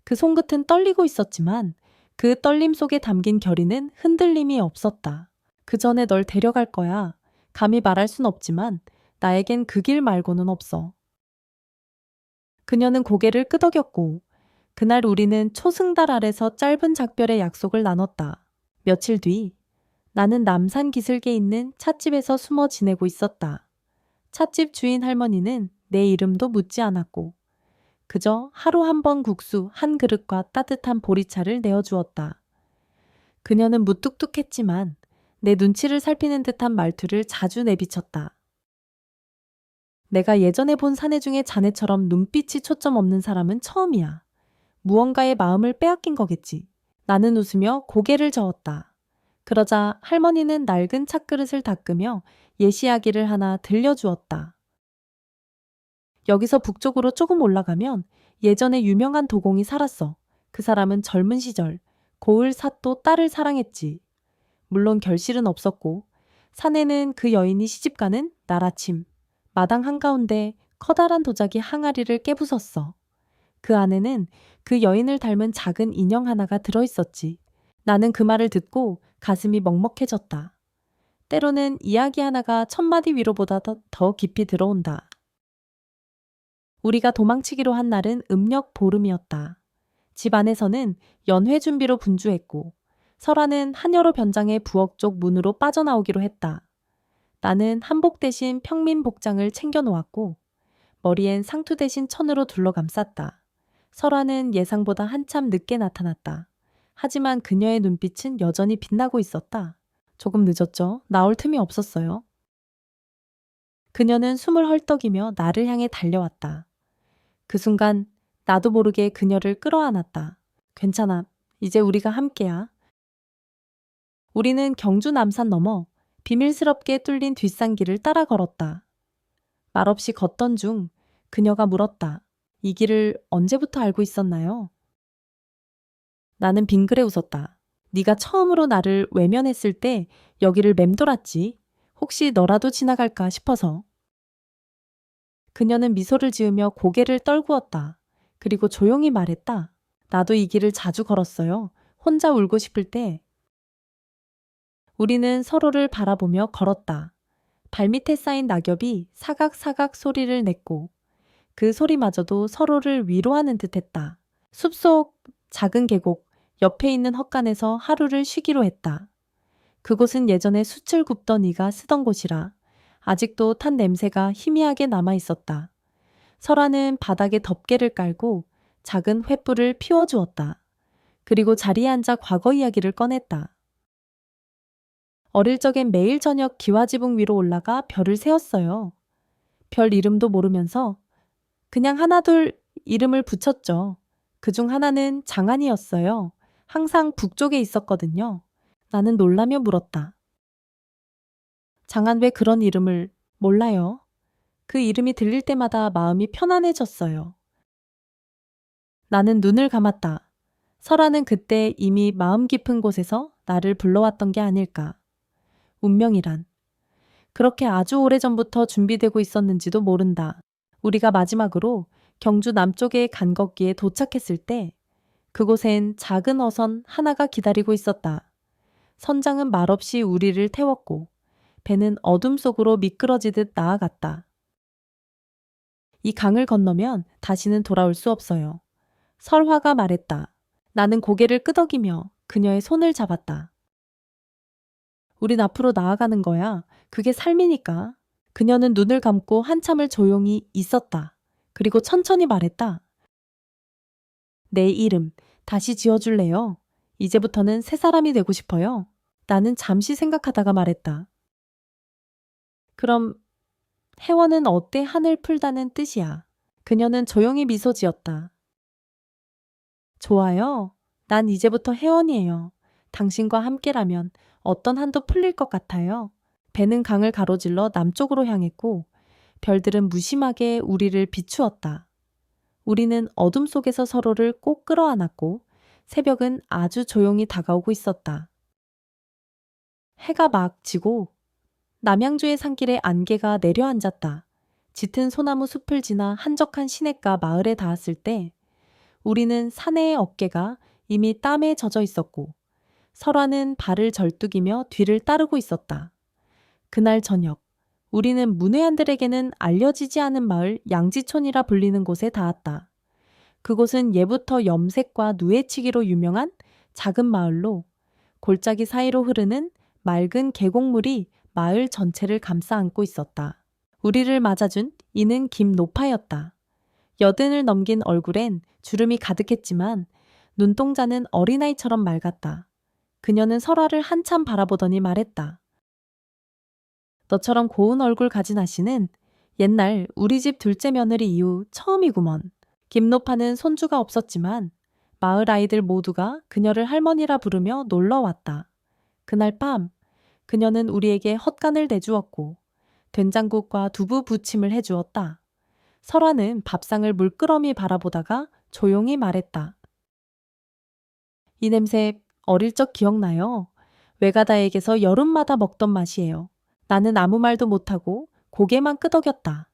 그 손끝은 떨리고 있었지만 그 떨림 속에 담긴 결의는 흔들림이 없었다. 그 전에 널 데려갈 거야. 감히 말할 순 없지만 나에겐 그 길 말고는 없어. 그녀는 고개를 끄덕였고 그날 우리는 초승달 아래서 짧은 작별의 약속을 나눴다. 며칠 뒤 나는 남산 기슭에 있는 찻집에서 숨어 지내고 있었다. 찻집 주인 할머니는 내 이름도 묻지 않았고 그저 하루 한 번 국수 한 그릇과 따뜻한 보리차를 내어주었다. 그녀는 무뚝뚝했지만 내 눈치를 살피는 듯한 말투를 자주 내비쳤다. 내가 예전에 본 사내 중에 자네처럼 눈빛이 초점 없는 사람은 처음이야. 무언가의 마음을 빼앗긴 거겠지. 나는 웃으며 고개를 저었다. 그러자 할머니는 낡은 찻그릇을 닦으며 예시이야기를 하나 들려주었다. 여기서 북쪽으로 조금 올라가면 예전에 유명한 도공이 살았어. 그 사람은 젊은 시절 고을 사또 딸을 사랑했지. 물론 결실은 없었고 산에는 그 여인이 시집가는 날 아침 마당 한가운데 커다란 도자기 항아리를 깨부쉈어. 그 안에는 그 여인을 닮은 작은 인형 하나가 들어있었지. 나는 그 말을 듣고 가슴이 먹먹해졌다. 때로는 이야기 하나가 천마디 위로보다 더 깊이 들어온다. 우리가 도망치기로 한 날은 음력 보름이었다. 집 안에서는 연회 준비로 분주했고 설아는 한여로 변장의 부엌 쪽 문으로 빠져나오기로 했다. 나는 한복 대신 평민 복장을 챙겨놓았고 머리엔 상투 대신 천으로 둘러감쌌다. 설아는 예상보다 한참 늦게 나타났다. 하지만 그녀의 눈빛은 여전히 빛나고 있었다. 조금 늦었죠? 나올 틈이 없었어요. 그녀는 숨을 헐떡이며 나를 향해 달려왔다. 그 순간 나도 모르게 그녀를 끌어안았다. 괜찮아. 이제 우리가 함께야. 우리는 경주 남산 넘어 비밀스럽게 뚫린 뒷산길을 따라 걸었다. 말없이 걷던 중 그녀가 물었다. 이 길을 언제부터 알고 있었나요? 나는 빙그레 웃었다. 네가 처음으로 나를 외면했을 때 여기를 맴돌았지. 혹시 너라도 지나갈까 싶어서. 그녀는 미소를 지으며 고개를 떨구었다. 그리고 조용히 말했다. 나도 이 길을 자주 걸었어요. 혼자 울고 싶을 때. 우리는 서로를 바라보며 걸었다. 발밑에 쌓인 낙엽이 사각사각 소리를 냈고 그 소리마저도 서로를 위로하는 듯했다. 숲속 작은 계곡 옆에 있는 헛간에서 하루를 쉬기로 했다. 그곳은 예전에 숯을 굽던 이가 쓰던 곳이라 아직도 탄 냄새가 희미하게 남아 있었다. 설아는 바닥에 덮개를 깔고 작은 횃불을 피워주었다. 그리고 자리에 앉아 과거 이야기를 꺼냈다. 어릴 적엔 매일 저녁 기와지붕 위로 올라가 별을 세었어요. 별 이름도 모르면서 그냥 하나둘 이름을 붙였죠. 그중 하나는 장안이었어요. 항상 북쪽에 있었거든요. 나는 놀라며 물었다. 장안 왜 그런 이름을 몰라요? 그 이름이 들릴 때마다 마음이 편안해졌어요. 나는 눈을 감았다. 설아는 그때 이미 마음 깊은 곳에서 나를 불러왔던 게 아닐까. 운명이란. 그렇게 아주 오래전부터 준비되고 있었는지도 모른다. 우리가 마지막으로 경주 남쪽의 간걷기에 도착했을 때 그곳엔 작은 어선 하나가 기다리고 있었다. 선장은 말없이 우리를 태웠고 배는 어둠 속으로 미끄러지듯 나아갔다. 이 강을 건너면 다시는 돌아올 수 없어요. 설화가 말했다. 나는 고개를 끄덕이며 그녀의 손을 잡았다. 우린 앞으로 나아가는 거야. 그게 삶이니까. 그녀는 눈을 감고 한참을 조용히 있었다. 그리고 천천히 말했다. 내 이름 다시 지어줄래요? 이제부터는 새 사람이 되고 싶어요. 나는 잠시 생각하다가 말했다. 그럼 해원은 어때 하늘 풀다는 뜻이야. 그녀는 조용히 미소 지었다. 좋아요. 난 이제부터 해원이에요. 당신과 함께라면 어떤 한도 풀릴 것 같아요. 배는 강을 가로질러 남쪽으로 향했고 별들은 무심하게 우리를 비추었다. 우리는 어둠 속에서 서로를 꼭 끌어안았고 새벽은 아주 조용히 다가오고 있었다. 해가 막 지고 남양주의 산길에 안개가 내려앉았다. 짙은 소나무 숲을 지나 한적한 시냇가 마을에 닿았을 때 우리는 사내의 어깨가 이미 땀에 젖어 있었고 설화는 발을 절뚝이며 뒤를 따르고 있었다. 그날 저녁 우리는 문외한들에게는 알려지지 않은 마을 양지촌이라 불리는 곳에 닿았다. 그곳은 예부터 염색과 누에치기로 유명한 작은 마을로 골짜기 사이로 흐르는 맑은 계곡물이 마을 전체를 감싸 안고 있었다. 우리를 맞아준 이는 김노파였다. 여든을 넘긴 얼굴엔 주름이 가득했지만 눈동자는 어린아이처럼 맑았다. 그녀는 설아를 한참 바라보더니 말했다. 너처럼 고운 얼굴 가진 아씨는 옛날 우리 집 둘째 며느리 이후 처음이구먼. 김노파는 손주가 없었지만 마을 아이들 모두가 그녀를 할머니라 부르며 놀러 왔다. 그날 밤 그녀는 우리에게 헛간을 내주었고 된장국과 두부 부침을 해주었다. 설아는 밥상을 물끄러미 바라보다가 조용히 말했다. 이 냄새 어릴 적 기억나요? 외가다에게서 여름마다 먹던 맛이에요. 나는 아무 말도 못하고 고개만 끄덕였다.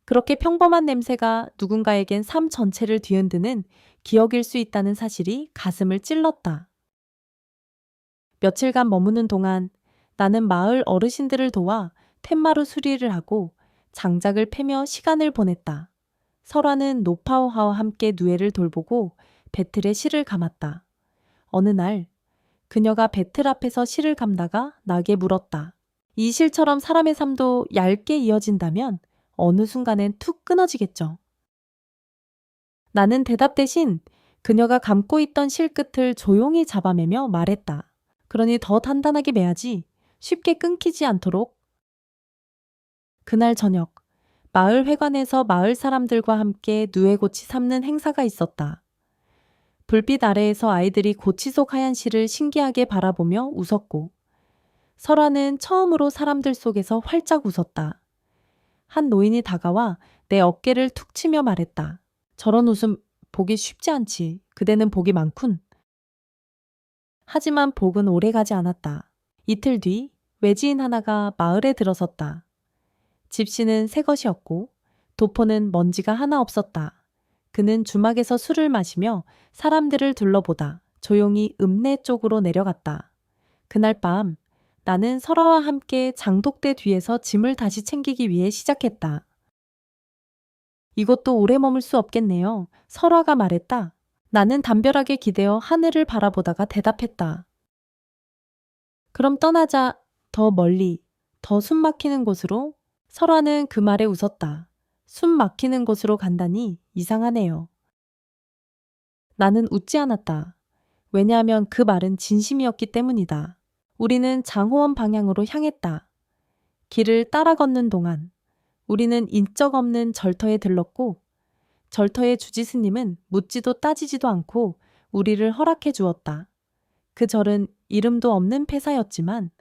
그렇게 평범한 냄새가 누군가에겐 삶 전체를 뒤흔드는 기억일 수 있다는 사실이 가슴을 찔렀다. 며칠간 머무는 동안 나는 마을 어르신들을 도와 텐마루 수리를 하고 장작을 패며 시간을 보냈다. 설아는 노파오하와 함께 누에를 돌보고 배틀에 실을 감았다. 어느 날 그녀가 배틀 앞에서 실을 감다가 나에게 물었다. 이 실처럼 사람의 삶도 얇게 이어진다면 어느 순간엔 툭 끊어지겠죠. 나는 대답 대신 그녀가 감고 있던 실 끝을 조용히 잡아매며 말했다. 그러니 더 단단하게 매야지 쉽게 끊기지 않도록. 그날 저녁 마을 회관에서 마을 사람들과 함께 누에고치 삶는 행사가 있었다. 불빛 아래에서 아이들이 고치 속 하얀 실을 신기하게 바라보며 웃었고 설아는 처음으로 사람들 속에서 활짝 웃었다. 한 노인이 다가와 내 어깨를 툭 치며 말했다. 저런 웃음 보기 쉽지 않지. 그대는 복이 많군. 하지만 복은 오래가지 않았다. 이틀 뒤 외지인 하나가 마을에 들어섰다. 집시는 새 것이었고 도포는 먼지가 하나 없었다. 그는 주막에서 술을 마시며 사람들을 둘러보다 조용히 읍내 쪽으로 내려갔다. 그날 밤 나는 설아와 함께 장독대 뒤에서 짐을 다시 챙기기 위해 시작했다. 이곳도 오래 머물 수 없겠네요. 설아가 말했다. 나는 담벼락에 기대어 하늘을 바라보다가 대답했다. 그럼 떠나자. 더 멀리, 더 숨 막히는 곳으로. 설아는 그 말에 웃었다. 숨 막히는 곳으로 간다니 이상하네요. 나는 웃지 않았다. 왜냐하면 그 말은 진심이었기 때문이다. 우리는 장호원 방향으로 향했다. 길을 따라 걷는 동안 우리는 인적 없는 절터에 들렀고 절터의 주지스님은 묻지도 따지지도 않고 우리를 허락해 주었다. 그 절은 이름도 없는 폐사였지만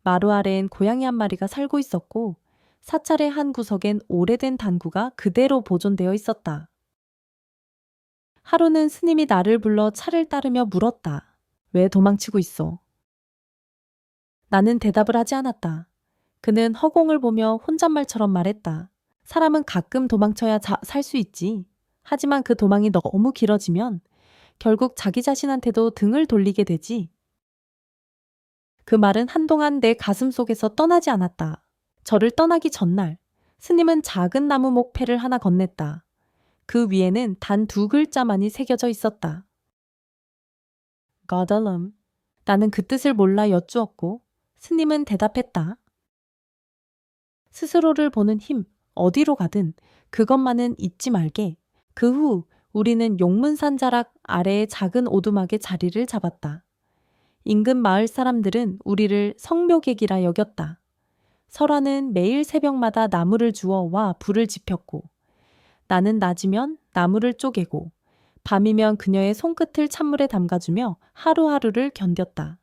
마루 아래엔 고양이 한 마리가 살고 있었고 사찰의 한 구석엔 오래된 단구가 그대로 보존되어 있었다. 하루는 스님이 나를 불러 차를 따르며 물었다. 왜 도망치고 있어? 나는 대답을 하지 않았다. 그는 허공을 보며 혼잣말처럼 말했다. 사람은 가끔 도망쳐야 살 수 있지. 하지만 그 도망이 너무 길어지면 결국 자기 자신한테도 등을 돌리게 되지. 그 말은 한동안 내 가슴 속에서 떠나지 않았다. 저를 떠나기 전날 스님은 작은 나무 목패를 하나 건넸다. 그 위에는 단 2글자만이 새겨져 있었다. 가달럼. 나는 그 뜻을 몰라 여쭈었고 스님은 대답했다. 스스로를 보는 힘, 어디로 가든 그것만은 잊지 말게. 그 후 우리는 용문산 자락 아래의 작은 오두막에 자리를 잡았다. 인근 마을 사람들은 우리를 성묘객이라 여겼다. 설아는 매일 새벽마다 나무를 주워 와 불을 지폈고 나는 낮이면 나무를 쪼개고 밤이면 그녀의 손끝을 찬물에 담가주며 하루하루를 견뎠다.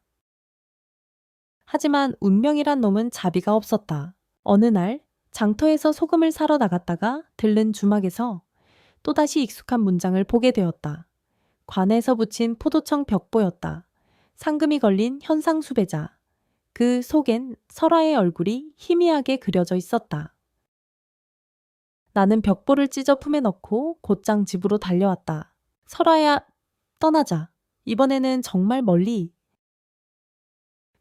하지만 운명이란 놈은 자비가 없었다. 어느 날 장터에서 소금을 사러 나갔다가 들른 주막에서 또다시 익숙한 문장을 보게 되었다. 관에서 붙인 포도청 벽보였다. 상금이 걸린 현상수배자. 그 속엔 설아의 얼굴이 희미하게 그려져 있었다. 나는 벽보를 찢어 품에 넣고 곧장 집으로 달려왔다. 설아야, 떠나자. 이번에는 정말 멀리.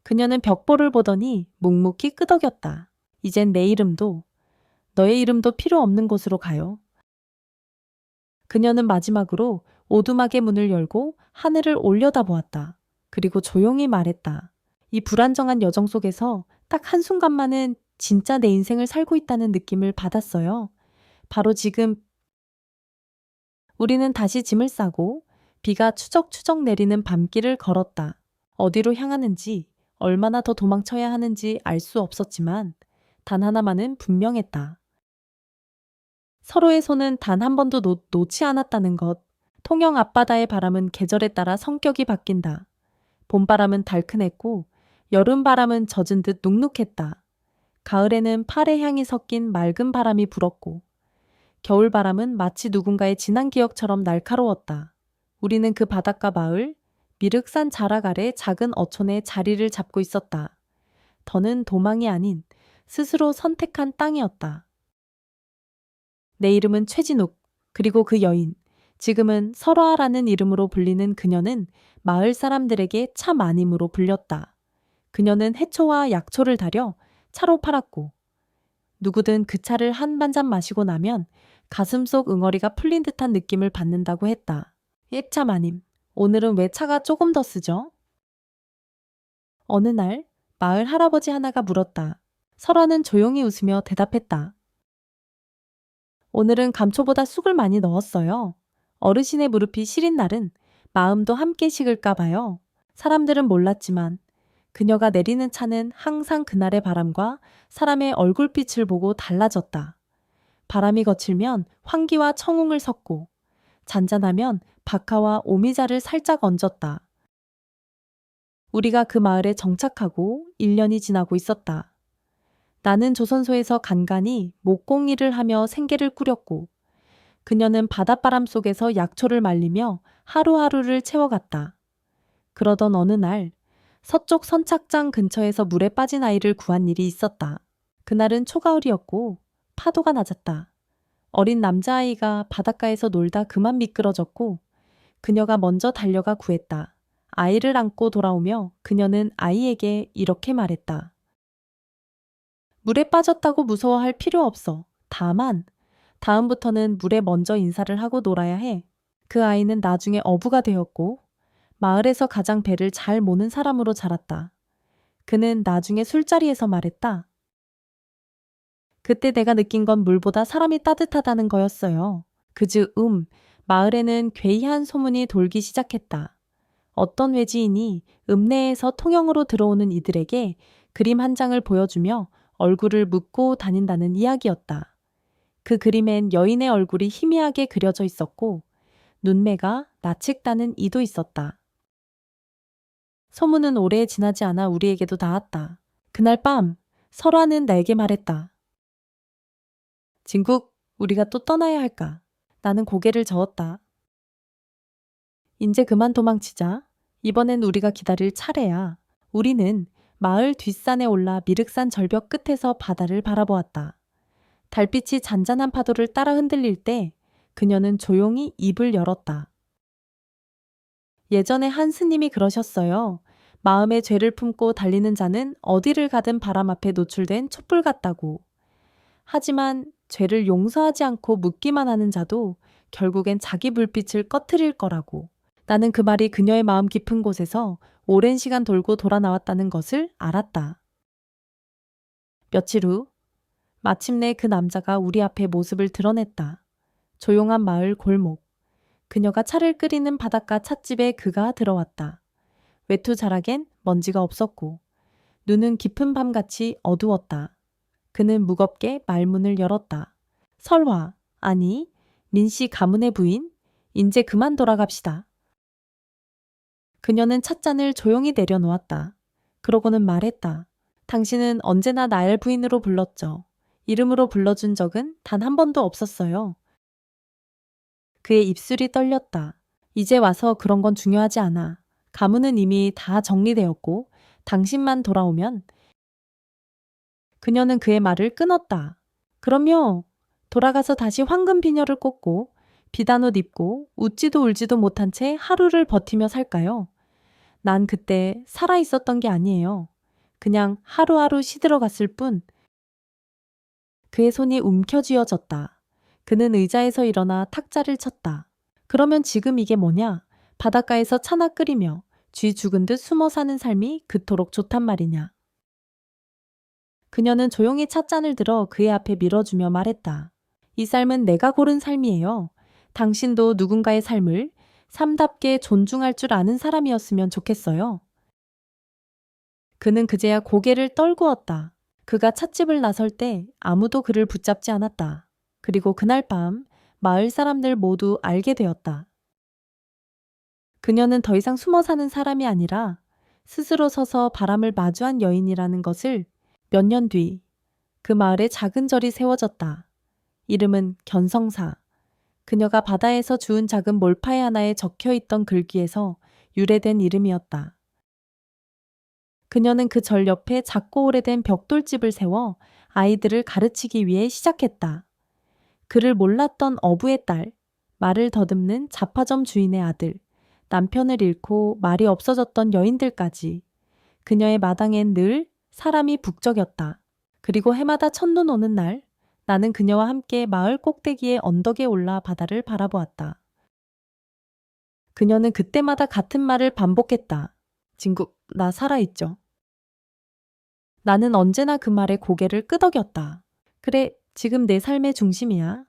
그녀는 벽보를 보더니 묵묵히 끄덕였다. 이젠 내 이름도 너의 이름도 필요 없는 곳으로 가요. 그녀는 마지막으로 오두막의 문을 열고 하늘을 올려다보았다. 그리고 조용히 말했다. 이 불안정한 여정 속에서 딱 한순간만은 진짜 내 인생을 살고 있다는 느낌을 받았어요. 바로 지금. 우리는 다시 짐을 싸고 비가 추적추적 내리는 밤길을 걸었다. 어디로 향하는지, 얼마나 더 도망쳐야 하는지 알 수 없었지만 단 하나만은 분명했다. 서로의 손은 단 한 번도 놓지 않았다는 것. 통영 앞바다의 바람은 계절에 따라 성격이 바뀐다. 봄바람은 달큰했고 여름바람은 젖은 듯 눅눅했다. 가을에는 팔의 향이 섞인 맑은 바람이 불었고 겨울바람은 마치 누군가의 지난 기억처럼 날카로웠다. 우리는 그 바닷가 마을, 미륵산 자락 아래 작은 어촌에 자리를 잡고 있었다. 더는 도망이 아닌 스스로 선택한 땅이었다. 내 이름은 최진욱. 그리고 그 여인, 지금은 설화라는 이름으로 불리는 그녀는 마을 사람들에게 차 마님으로 불렸다. 그녀는 해초와 약초를 달여 차로 팔았고 누구든 그 차를 한 반잔 마시고 나면 가슴속 응어리가 풀린 듯한 느낌을 받는다고 했다. 예, 차 마님, 오늘은 왜 차가 조금 더 쓰죠? 어느 날 마을 할아버지 하나가 물었다. 설화는 조용히 웃으며 대답했다. 오늘은 감초보다 쑥을 많이 넣었어요. 어르신의 무릎이 시린 날은 마음도 함께 식을까 봐요. 사람들은 몰랐지만 그녀가 내리는 차는 항상 그날의 바람과 사람의 얼굴빛을 보고 달라졌다. 바람이 거칠면 환기와 청웅을 섞고 잔잔하면 박하와 오미자를 살짝 얹었다. 우리가 그 마을에 정착하고 1년이 지나고 있었다. 나는 조선소에서 간간히 목공일을 하며 생계를 꾸렸고 그녀는 바닷바람 속에서 약초를 말리며 하루하루를 채워갔다. 그러던 어느 날 서쪽 선착장 근처에서 물에 빠진 아이를 구한 일이 있었다. 그날은 초가을이었고 파도가 낮았다. 어린 남자아이가 바닷가에서 놀다 그만 미끄러졌고 그녀가 먼저 달려가 구했다. 아이를 안고 돌아오며 그녀는 아이에게 이렇게 말했다. 물에 빠졌다고 무서워할 필요 없어. 다만 다음부터는 물에 먼저 인사를 하고 놀아야 해. 그 아이는 나중에 어부가 되었고 마을에서 가장 배를 잘 모는 사람으로 자랐다. 그는 나중에 술자리에서 말했다. 그때 내가 느낀 건 물보다 사람이 따뜻하다는 거였어요. 그즈 마을에는 괴이한 소문이 돌기 시작했다. 어떤 외지인이 읍내에서 통영으로 들어오는 이들에게 그림 한 장을 보여주며 얼굴을 묶고 다닌다는 이야기였다. 그 그림엔 여인의 얼굴이 희미하게 그려져 있었고 눈매가 나측다는 이도 있었다. 소문은 오래 지나지 않아 우리에게도 닿았다. 그날 밤 설화는 나에게 말했다. 진국, 우리가 또 떠나야 할까? 나는 고개를 저었다. 이제 그만 도망치자. 이번엔 우리가 기다릴 차례야. 우리는 마을 뒷산에 올라 미륵산 절벽 끝에서 바다를 바라보았다. 달빛이 잔잔한 파도를 따라 흔들릴 때 그녀는 조용히 입을 열었다. 예전에 한 스님이 그러셨어요. 마음의 죄를 품고 달리는 자는 어디를 가든 바람 앞에 노출된 촛불 같다고. 하지만 죄를 용서하지 않고 묻기만 하는 자도 결국엔 자기 불빛을 꺼트릴 거라고. 나는 그 말이 그녀의 마음 깊은 곳에서 오랜 시간 돌고 돌아 나왔다는 것을 알았다. 며칠 후 마침내 그 남자가 우리 앞에 모습을 드러냈다. 조용한 마을 골목. 그녀가 차를 끓이는 바닷가 찻집에 그가 들어왔다. 외투 자락엔 먼지가 없었고 눈은 깊은 밤같이 어두웠다. 그는 무겁게 말문을 열었다. 설화, 아니 민씨 가문의 부인, 인제 그만 돌아갑시다. 그녀는 찻잔을 조용히 내려놓았다. 그러고는 말했다. 당신은 언제나 날 부인으로 불렀죠. 이름으로 불러준 적은 단 한 번도 없었어요. 그의 입술이 떨렸다. 이제 와서 그런 건 중요하지 않아. 가문은 이미 다 정리되었고 당신만 돌아오면. 그녀는 그의 말을 끊었다. 그럼요. 돌아가서 다시 황금 비녀를 꽂고 비단 옷 입고 웃지도 울지도 못한 채 하루를 버티며 살까요? 난 그때 살아 있었던 게 아니에요. 그냥 하루하루 시들어갔을 뿐. 그의 손이 움켜쥐어졌다. 그는 의자에서 일어나 탁자를 쳤다. 그러면 지금 이게 뭐냐? 바닷가에서 차나 끓이며 쥐 죽은 듯 숨어 사는 삶이 그토록 좋단 말이냐? 그녀는 조용히 찻잔을 들어 그의 앞에 밀어주며 말했다. 이 삶은 내가 고른 삶이에요. 당신도 누군가의 삶을 삶답게 존중할 줄 아는 사람이었으면 좋겠어요. 그는 그제야 고개를 떨구었다. 그가 찻집을 나설 때 아무도 그를 붙잡지 않았다. 그리고 그날 밤 마을 사람들 모두 알게 되었다. 그녀는 더 이상 숨어 사는 사람이 아니라 스스로 서서 바람을 마주한 여인이라는 것을. 몇 년 뒤 그 마을에 작은 절이 세워졌다. 이름은 견성사. 그녀가 바다에서 주운 작은 몰파에 하나에 적혀 있던 글귀에서 유래된 이름이었다. 그녀는 그 절 옆에 작고 오래된 벽돌집을 세워 아이들을 가르치기 위해 시작했다. 그를 몰랐던 어부의 딸, 말을 더듬는 잡화점 주인의 아들, 남편을 잃고 말이 없어졌던 여인들까지 그녀의 마당엔 늘 사람이 북적였다. 그리고 해마다 첫눈 오는 날 나는 그녀와 함께 마을 꼭대기의 언덕에 올라 바다를 바라보았다. 그녀는 그때마다 같은 말을 반복했다. 진국, 나 살아있죠. 나는 언제나 그 말에 고개를 끄덕였다. 그래, 지금 내 삶의 중심이야.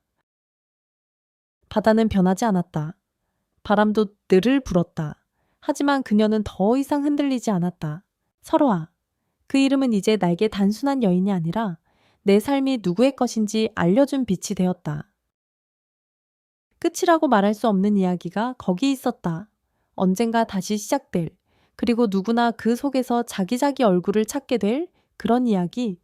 바다는 변하지 않았다. 바람도 늘을 불었다. 하지만 그녀는 더 이상 흔들리지 않았다. 설호아, 그 이름은 이제 나에게 단순한 여인이 아니라 내 삶이 누구의 것인지 알려준 빛이 되었다. 끝이라고 말할 수 없는 이야기가 거기 있었다. 언젠가 다시 시작될, 그리고 누구나 그 속에서 자기 얼굴을 찾게 될 그런 이야기,